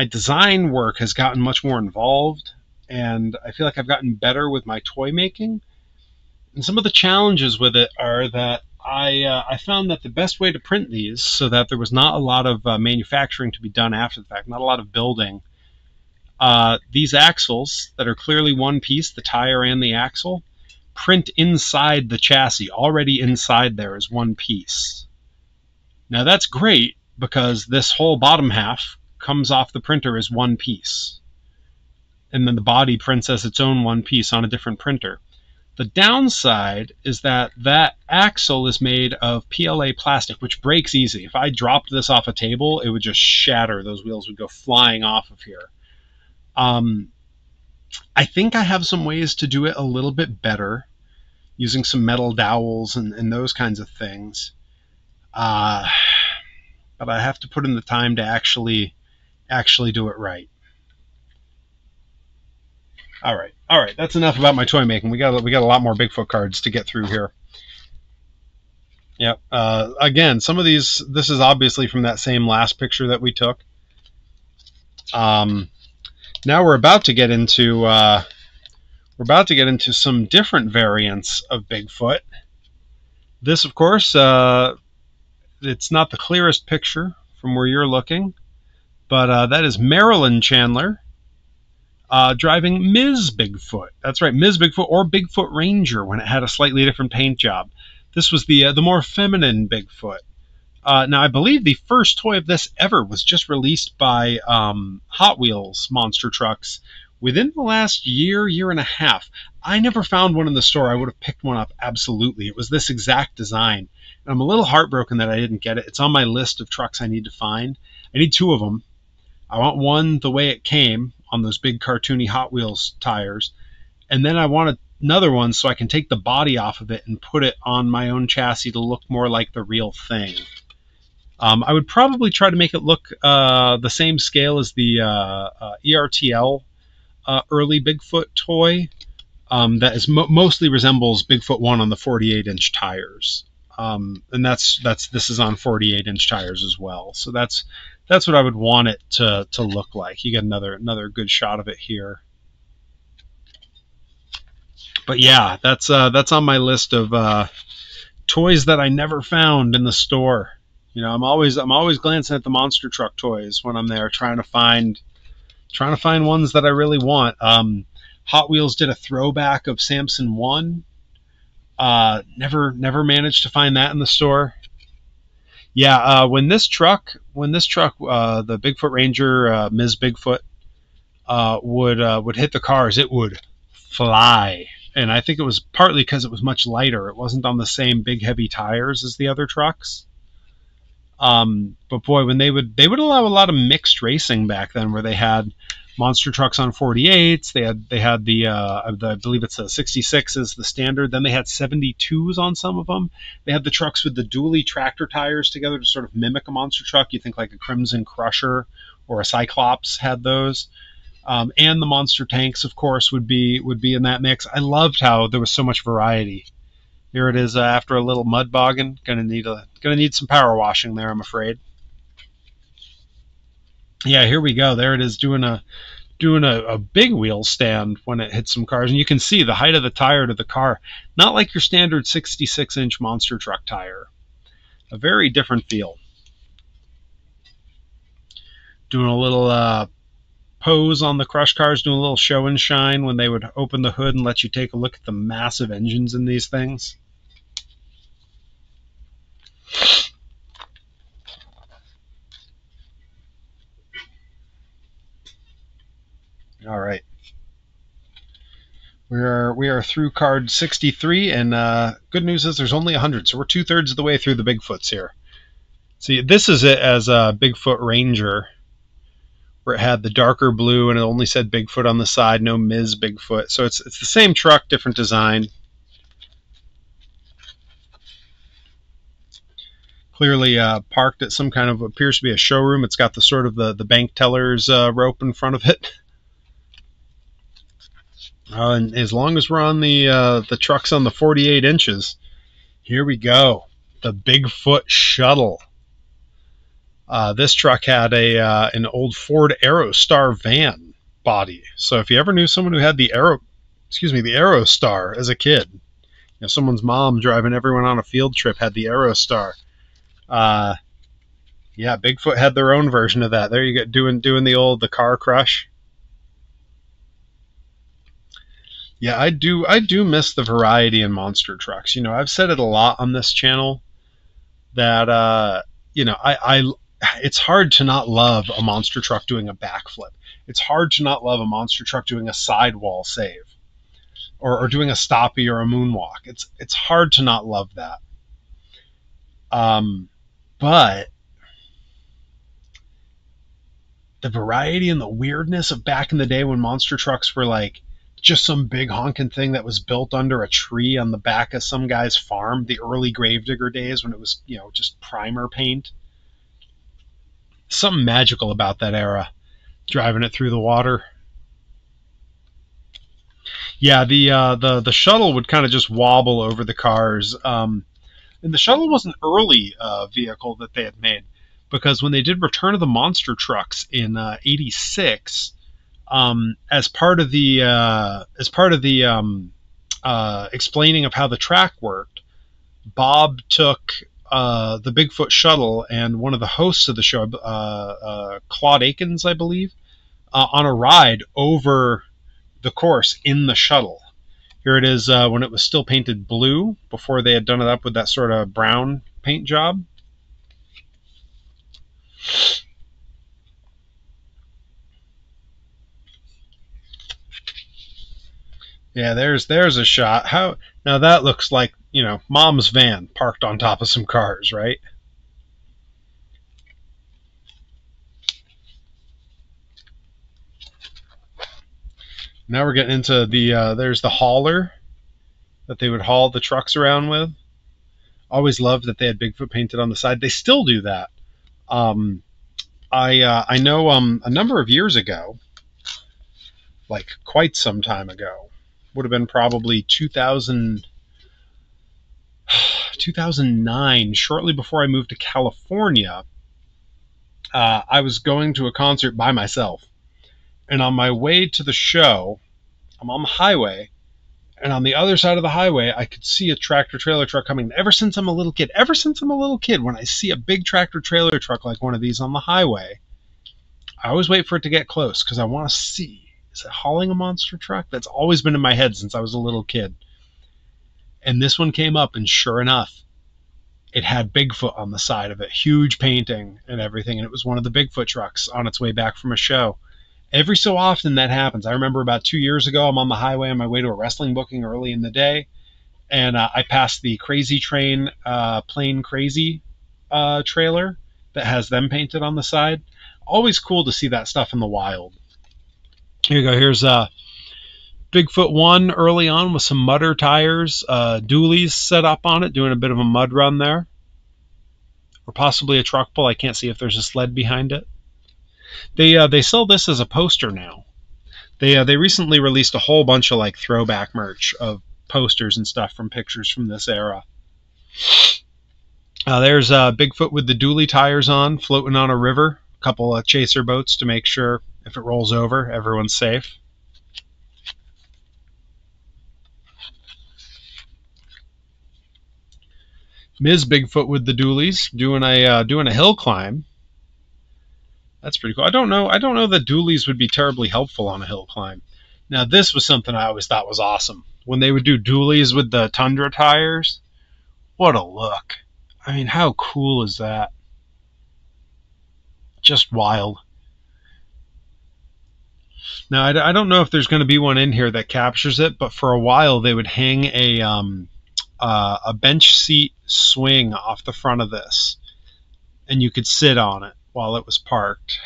design work has gotten much more involved, and I feel like I've gotten better with my toy making. And some of the challenges with it are that I found that the best way to print these, so that there was not a lot of manufacturing to be done after the fact, not a lot of building. These axles that are clearly one piece, the tire and the axle, print inside the chassis. Already inside there is one piece. Now that's great because this whole bottom half comes off the printer as one piece. And then the body prints as its own one piece on a different printer. The downside is that that axle is made of PLA plastic, which breaks easy. If I dropped this off a table, it would just shatter. Those wheels would go flying off of here. I think I have some ways to do it a little bit better using some metal dowels and those kinds of things. But I have to put in the time to actually do it right. All right. That's enough about my toy making. We got a lot more Bigfoot cards to get through here. Yep. Again, some of these. This is obviously from that same last picture that we took. Now we're about to get into some different variants of Bigfoot. This, of course, it's not the clearest picture from where you're looking, but that is Marilyn Chandler driving Ms. Bigfoot. That's right, Ms. Bigfoot, or Bigfoot Ranger when it had a slightly different paint job. This was the more feminine Bigfoot. Now, I believe the first toy of this ever was just released by Hot Wheels monster trucks within the last year and a half. I never found one in the store. I would have picked one up, absolutely. It was this exact design. And I'm a little heartbroken that I didn't get it. It's on my list of trucks I need to find. I need two of them. I want one the way it came on those big cartoony Hot Wheels tires. And then I want another one so I can take the body off of it and put it on my own chassis to look more like the real thing. I would probably try to make it look the same scale as the ERTL early Bigfoot toy that is mostly resembles Bigfoot 1 on the 48-inch tires. And this is on 48-inch tires as well. So that's what I would want it to look like. You get another good shot of it here. But yeah, that's on my list of toys that I never found in the store. You know, I'm always glancing at the monster truck toys when I'm there, trying to find ones that I really want. Hot Wheels did a throwback of Samson 1. Never managed to find that in the store. Yeah, when this truck, the Bigfoot Ranger, Ms. Bigfoot, would hit the cars, it would fly. And I think it was partly because it was much lighter. It wasn't on the same big heavy tires as the other trucks. But boy, when they would allow a lot of mixed racing back then, where they had monster trucks on 48s. They had the I believe it's a 66 is the standard. Then they had 72s on some of them. They had the trucks with the dually tractor tires together to sort of mimic a monster truck. You think like a Crimson Crusher or a Cyclops had those. And the monster tanks, of course, would be in that mix. I loved how there was so much variety. Here it is after a little mud bogging. Gonna need some power washing there, I'm afraid. Yeah, here we go. There it is doing a big wheel stand when it hits some cars, and you can see the height of the tire to the car. Not like your standard 66-inch monster truck tire. A very different feel. Doing a little pose on the crush cars, doing a little show and shine when they would open the hood and let you take a look at the massive engines in these things. All right. We are through card 63, and good news is there's only 100, so we're 2/3 of the way through the Bigfoots here. See, this is it as a Bigfoot Ranger, where it had the darker blue and it only said Bigfoot on the side, no Ms. Bigfoot. So it's the same truck, different design. Clearly parked at some kind of appears to be a showroom. It's got the sort of the bank teller's rope in front of it. And as long as we're on the trucks on the 48 inches, here we go. The Bigfoot Shuttle. This truck had an old Ford Aerostar van body. So if you ever knew someone who had the Aerostar as a kid, you know, someone's mom driving everyone on a field trip had the Aerostar. Yeah, Bigfoot had their own version of that. There you go, doing the car crush. Yeah, I do miss the variety in monster trucks. You know, I've said it a lot on this channel that you know, it's hard to not love a monster truck doing a backflip. It's hard to not love a monster truck doing a sidewall save, or doing a stoppie or a moonwalk. It's hard to not love that. But the variety and the weirdness of back in the day when monster trucks were like just some big honking thing that was built under a tree on the back of some guy's farm, the early Gravedigger days when it was, you know, just primer paint. Something magical about that era, driving it through the water. Yeah, the shuttle would kind of just wobble over the cars. And the shuttle was an early vehicle that they had made, because when they did Return of the Monster Trucks in '86, as part of the explaining of how the track worked, Bob took the Bigfoot Shuttle and one of the hosts of the show, Claude Akins, I believe, on a ride over the course in the shuttle. Here it is when it was still painted blue, before they had done it up with that sort of brown paint job. Yeah, there's a shot. How now that looks like, you know, mom's van parked on top of some cars, right? Now we're getting into the there's the hauler that they would haul the trucks around with. Always loved that they had Bigfoot painted on the side. They still do that. I know a number of years ago, like quite some time ago, would have been probably 2009, shortly before I moved to California. I was going to a concert by myself, and on my way to the show, I'm on the highway, and on the other side of the highway, I could see a tractor-trailer truck coming. Ever since I'm a little kid, when I see a big tractor-trailer truck like one of these on the highway, I always wait for it to get close, because I want to see, is it hauling a monster truck? That's always been in my head since I was a little kid. And this one came up, and sure enough, it had Bigfoot on the side of it, huge painting and everything, and it was one of the Bigfoot trucks on its way back from a show. Every so often that happens. I remember about 2 years ago, I'm on the highway on my way to a wrestling booking early in the day, and I passed the Crazy Train Plane Crazy trailer that has them painted on the side. Always cool to see that stuff in the wild. Here you go. Here's Bigfoot 1 early on with some mudder tires, dualies set up on it, doing a bit of a mud run there. Or possibly a truck pull. I can't see if there's a sled behind it. They sell this as a poster now. They recently released a whole bunch of like throwback merch of posters and stuff from pictures from this era. There's Bigfoot with the dually tires on, floating on a river. A couple of chaser boats to make sure if it rolls over, everyone's safe. Ms. Bigfoot with the dualies doing a hill climb. That's pretty cool. I don't know that dualies would be terribly helpful on a hill climb. Now this was something I always thought was awesome. When they would do dualies with the Tundra tires, what a look. I mean, how cool is that? Just wild. Now I don't know if there's going to be one in here that captures it, but for a while they would hang a bench seat swing off the front of this. and you could sit on it while it was parked.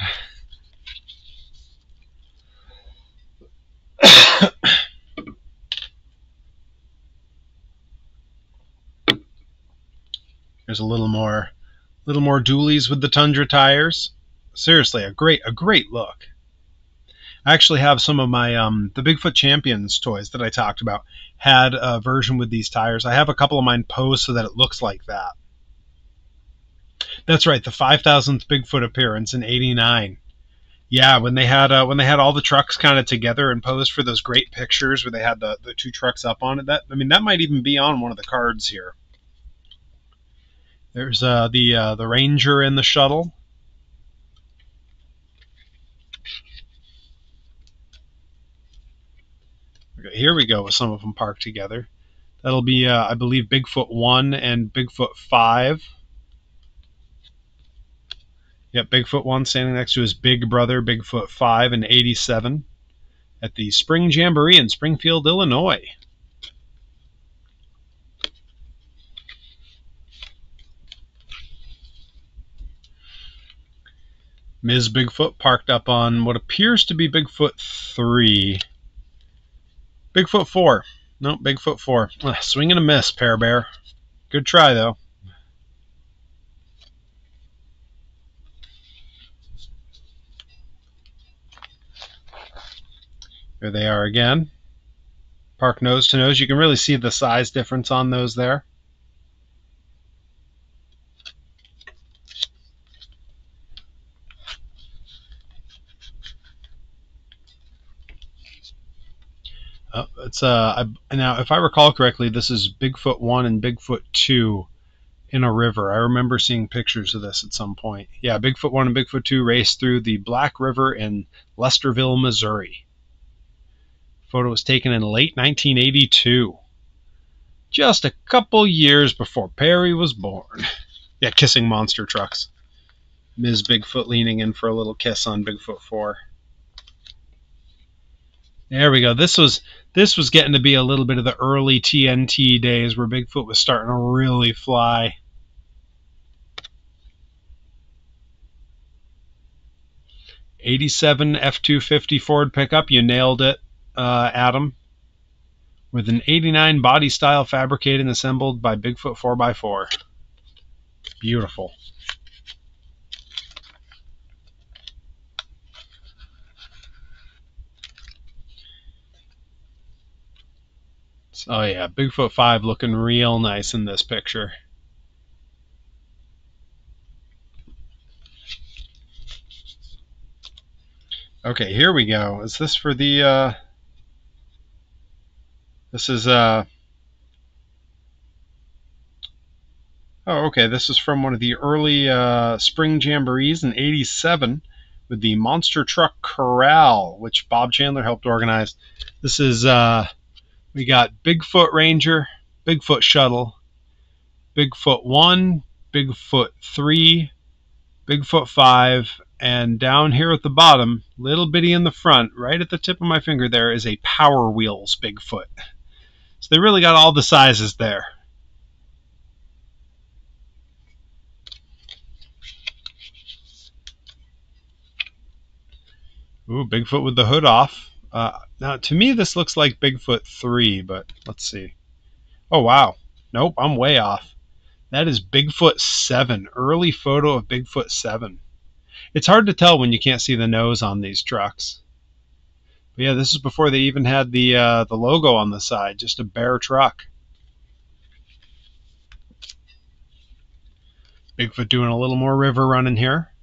There's a little more dualies with the Tundra tires. Seriously, a great look. I actually have some of my the Bigfoot Champions toys that I talked about had a version with these tires. I have a couple of mine posed so that it looks like that. That's right, the 5,000th Bigfoot appearance in '89. Yeah, when they had all the trucks kind of together and posed for those great pictures where they had the two trucks up on it. That might even be on one of the cards here. There's the Ranger and the shuttle. Okay, here we go with some of them parked together. That'll be, I believe, Bigfoot 1 and Bigfoot 5. Yep, Bigfoot 1 standing next to his big brother, Bigfoot 5 in '87 at the Spring Jamboree in Springfield, Illinois. Ms. Bigfoot parked up on what appears to be Bigfoot 3. Bigfoot 4. No, Bigfoot 4. Swing and a miss, Pear Bear. Good try, though. There they are again. Park nose to nose. You can really see the size difference on those there. Now, if I recall correctly, this is Bigfoot 1 and Bigfoot 2 in a river. I remember seeing pictures of this at some point. Yeah, Bigfoot 1 and Bigfoot 2 raced through the Black River in Lesterville, Missouri. Photo was taken in late 1982. Just a couple years before Perry was born. Yeah, kissing monster trucks. Ms. Bigfoot leaning in for a little kiss on Bigfoot 4. There we go. This was getting to be a little bit of the early TNT days where Bigfoot was starting to really fly. '87 F-250 Ford pickup. You nailed it, Adam. With an '89 body style fabricated and assembled by Bigfoot 4x4. Beautiful. Oh yeah, Bigfoot 5 looking real nice in this picture. Okay, here we go. Is this for the, this is, oh, okay, this is from one of the early spring jamborees in '87 with the Monster Truck Corral, which Bob Chandler helped organize. This is, we got Bigfoot Ranger, Bigfoot Shuttle, Bigfoot 1, Bigfoot 3, Bigfoot 5, and down here at the bottom, little bitty in the front, right at the tip of my finger there, is a Power Wheels Bigfoot. So they really got all the sizes there. Ooh, Bigfoot with the hood off. Now, to me, this looks like Bigfoot 3, but let's see. Oh, wow. Nope, I'm way off. That is Bigfoot 7. Early photo of Bigfoot 7. It's hard to tell when you can't see the nose on these trucks. But yeah, this is before they even had the logo on the side. Just a bare truck. Bigfoot doing a little more river running here.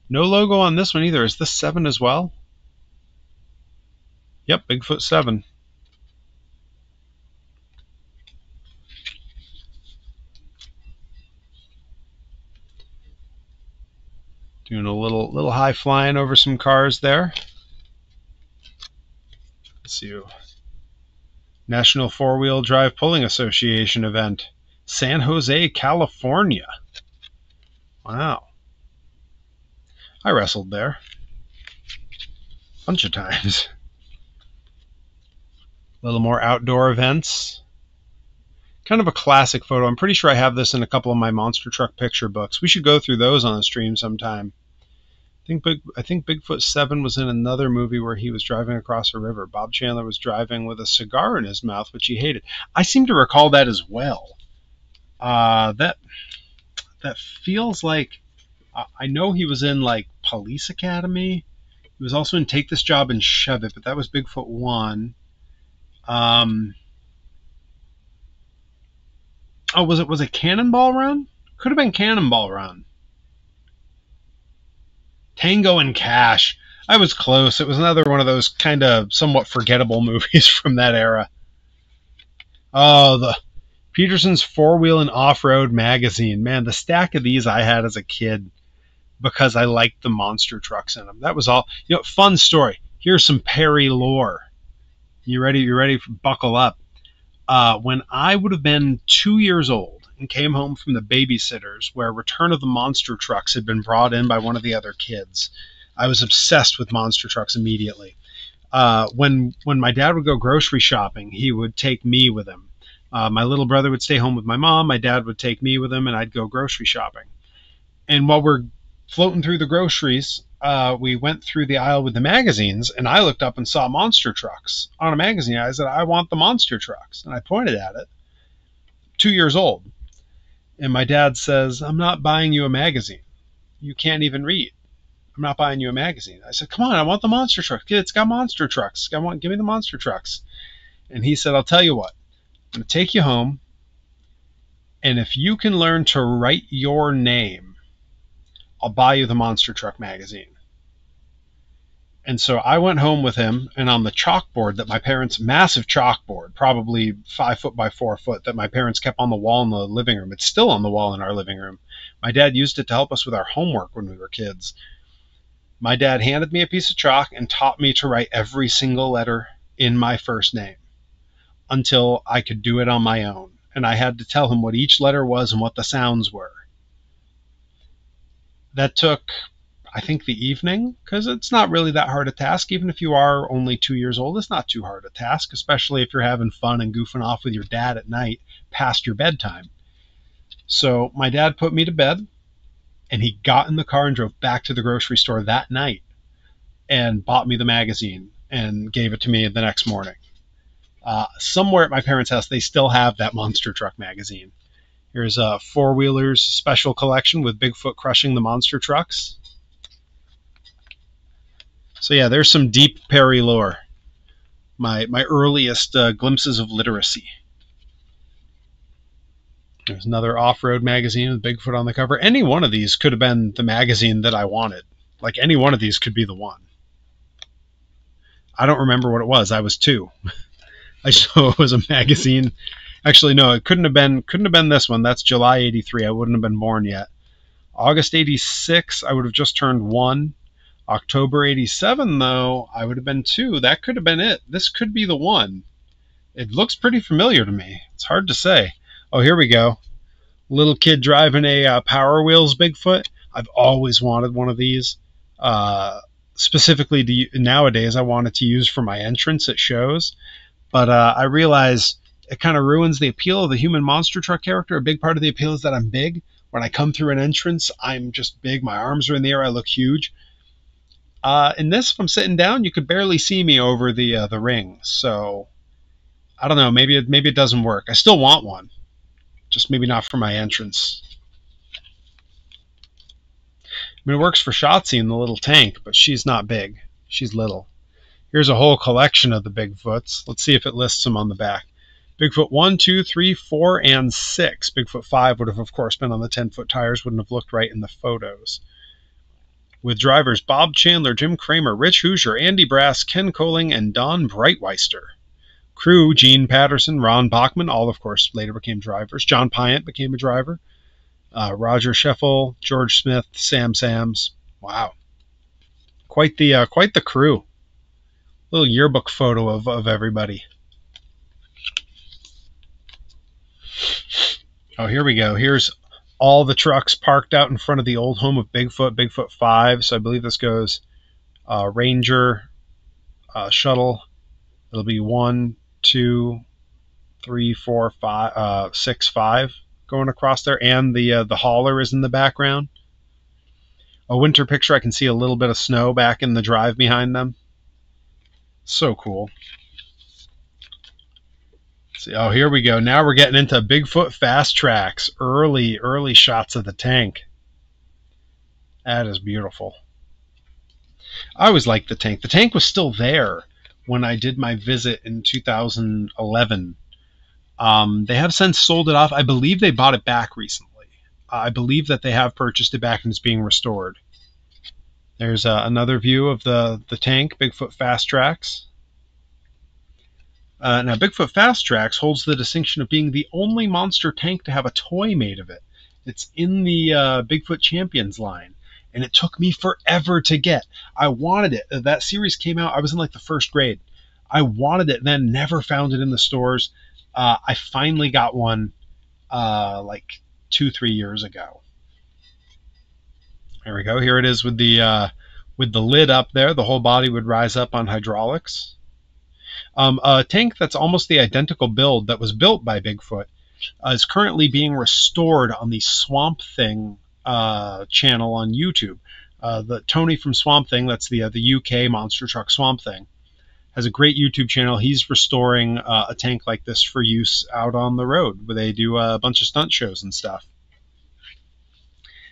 No logo on this one either. Is this 7 as well? Yep, Bigfoot 7. Doing a little high flying over some cars there. Let's see. National Four-Wheel Drive Pulling Association event. San Jose, California. Wow. I wrestled there. Bunch of times. A little more outdoor events. Kind of a classic photo. I'm pretty sure I have this in a couple of my monster truck picture books. We should go through those on the stream sometime. I think Bigfoot 7 was in another movie where he was driving across a river. Bob Chandler was driving with a cigar in his mouth, which he hated. I seem to recall that as well. That feels like I know he was in like Police Academy. He was also in Take This Job and Shove It, but that was Bigfoot 1. Oh, was it Cannonball Run? Could have been Cannonball Run. Tango and Cash. I was close. It was another one of those kind of somewhat forgettable movies from that era. Oh, the Peterson's Four-Wheel and Off-Road magazine. Man, the stack of these I had as a kid because I liked the monster trucks in them. That was all. You know, fun story. Here's some Perry lore. You ready? You ready? Buckle up. When I would have been 2 years old and came home from the babysitters where Return of the Monster Trucks had been brought in by one of the other kids, I was obsessed with monster trucks immediately. When my dad would go grocery shopping, he would take me with him. My little brother would stay home with my mom. My dad would take me with him, and I'd go grocery shopping. And while we're floating through the groceries, we went through the aisle with the magazines, and I looked up and saw monster trucks on a magazine. I said, I want the monster trucks. And I pointed at it. 2 years old. And my dad says, I'm not buying you a magazine. You can't even read. I'm not buying you a magazine. I said, come on, I want the monster trucks. It's got monster trucks. Give me the monster trucks. And he said, I'll tell you what. I'm going to take you home, and if you can learn to write your name, I'll buy you the monster truck magazine. And so I went home with him, and on the chalkboard that my parents, massive chalkboard, probably 5 foot by 4 foot, that my parents kept on the wall in the living room. It's still on the wall in our living room. My dad used it to help us with our homework when we were kids. My dad handed me a piece of chalk and taught me to write every single letter in my first name until I could do it on my own. And I had to tell him what each letter was and what the sounds were. That took, I think, the evening, because it's not really that hard a task. Even if you are only 2 years old, it's not too hard a task, especially if you're having fun and goofing off with your dad at night past your bedtime. So my dad put me to bed, and he got in the car and drove back to the grocery store that night and bought me the magazine and gave it to me the next morning. Somewhere at my parents' house, they still have that monster truck magazine. Here's a Four-Wheelers special collection with Bigfoot crushing the monster trucks. So yeah, there's some deep Perry lore. My earliest glimpses of literacy. There's another off-road magazine with Bigfoot on the cover. Any one of these could have been the magazine that I wanted. Like, any one of these could be the one. I don't remember what it was. I was 2. I just know it was a magazine. Actually, no, it couldn't have been this one. That's July 83. I wouldn't have been born yet. August 86, I would have just turned 1. October 87, though, I would have been 2. That could have been it. This could be the one. It looks pretty familiar to me. It's hard to say. Oh, here we go. Little kid driving a Power Wheels Bigfoot. I've always wanted one of these. Specifically, nowadays, I wanted to use for my entrance at shows. But I realize it kind of ruins the appeal of the human monster truck character. A big part of the appeal is that I'm big. When I come through an entrance, I'm just big. My arms are in the air. I look huge. In this, if I'm sitting down, you could barely see me over the ring. So, I don't know. Maybe it doesn't work. I still want one. Just maybe not for my entrance. I mean, it works for Shotzi in the little tank, but she's not big. She's little. Here's a whole collection of the Bigfoots. Let's see if it lists them on the back. Bigfoot 1, 2, 3, 4, and 6. Bigfoot 5 would have, of course, been on the 10-foot tires. Wouldn't have looked right in the photos. With drivers Bob Chandler, Jim Kramer, Rich Hoosier, Andy Brass, Ken Coling, and Don Breitweister. Crew, Gene Patterson, Ron Bachman, all, of course, later became drivers. John Pyatt became a driver. Roger Sheffel, George Smith, Sam Sams. Wow. Quite the crew. Little yearbook photo of everybody. Oh, here we go. Here's all the trucks parked out in front of the old home of Bigfoot, Bigfoot 5. So I believe this goes Ranger, Shuttle. It'll be 1, 2, 3, 4, 5, 6, 5 going across there, and the hauler is in the background. A winter picture, I can see a little bit of snow back in the drive behind them. So cool. See, oh, here we go. Now we're getting into Bigfoot Fast Tracks. Early shots of the tank. That is beautiful. I always liked the tank. The tank was still there when I did my visit in 2011. They have since sold it off. I believe they bought it back recently. I believe that they have purchased it back and it's being restored. There's another view of the tank, Bigfoot Fast Tracks. Now, Bigfoot Fast Tracks holds the distinction of being the only monster tank to have a toy made of it. It's in the Bigfoot Champions line, and it took me forever to get. I wanted it. That series came out, I was in like the first grade. I wanted it, then never found it in the stores. I finally got one like 2-3 years ago. There we go. Here it is with the lid up there. The whole body would rise up on hydraulics. A tank that's almost the identical build that was built by Bigfoot is currently being restored on the Swamp Thing channel on YouTube. The Tony from Swamp Thing, that's the UK monster truck Swamp Thing, has a great YouTube channel. He's restoring a tank like this for use out on the road, where they do a bunch of stunt shows and stuff.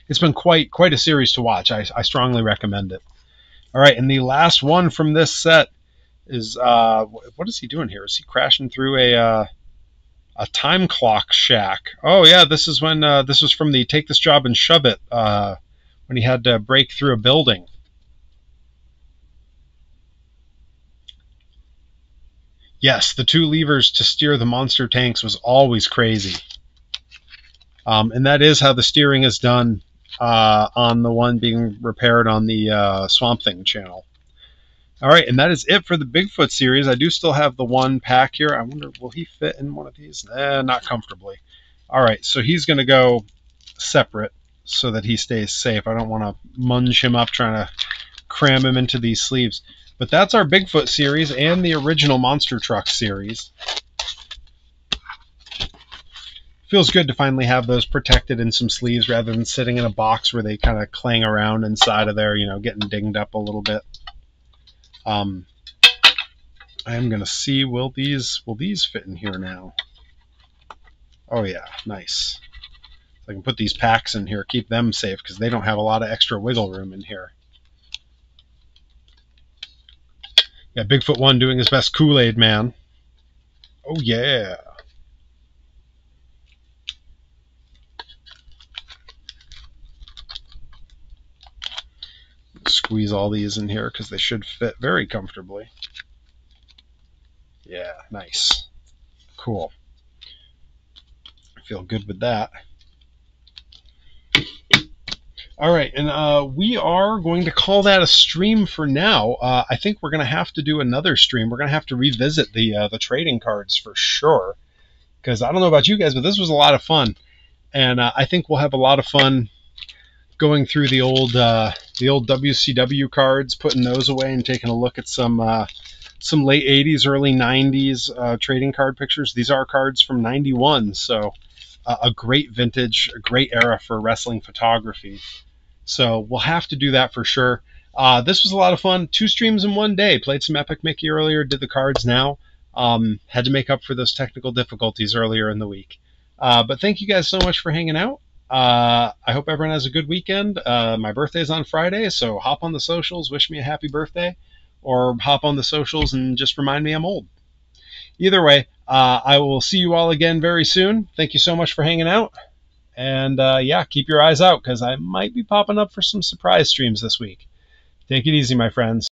It's been quite a series to watch. I strongly recommend it. All right, and the last one from this set is what is he doing here? Is he crashing through a time clock shack? Oh yeah, this is when this was from the Take This Job and Shove It when he had to break through a building. Yes, the 2 levers to steer the monster tanks was always crazy. And that is how the steering is done on the one being repaired on the Swamp Thing channel. All right, and that is it for the Bigfoot series. I do still have the one pack here. I wonder, will he fit in one of these? Not comfortably. All right, so he's going to go separate so that he stays safe. I don't want to munch him up trying to cram him into these sleeves. But that's our Bigfoot series and the original Monster Truck series. Feels good to finally have those protected in some sleeves rather than sitting in a box where they kind of clang around inside of there, you know, getting dinged up a little bit. I am going to see, will these fit in here now? Oh yeah, nice. So I can put these packs in here, keep them safe, because they don't have a lot of extra wiggle room in here. Yeah, Bigfoot 1 doing his best Kool-Aid Man. Oh yeah. Squeeze all these in here because they should fit very comfortably. Yeah, nice. Cool. I feel good with that. All right, and we are going to call that a stream for now. I think we're going to have to do another stream. We're going to have to revisit the trading cards for sure, because I don't know about you guys, but this was a lot of fun, and I think we'll have a lot of fun going through the old WCW cards, putting those away, and taking a look at some late 80s, early 90s trading card pictures. These are cards from '91, so a great vintage, a great era for wrestling photography. So we'll have to do that for sure. This was a lot of fun. 2 streams in one day. Played some Epic Mickey earlier, did the cards now. Had to make up for those technical difficulties earlier in the week. But thank you guys so much for hanging out. I hope everyone has a good weekend. My birthday's on Friday, so hop on the socials, wish me a happy birthday, or hop on the socials and just remind me I'm old. Either way, I will see you all again very soon. Thank you so much for hanging out. And yeah, keep your eyes out, because I might be popping up for some surprise streams this week. Take it easy, my friends.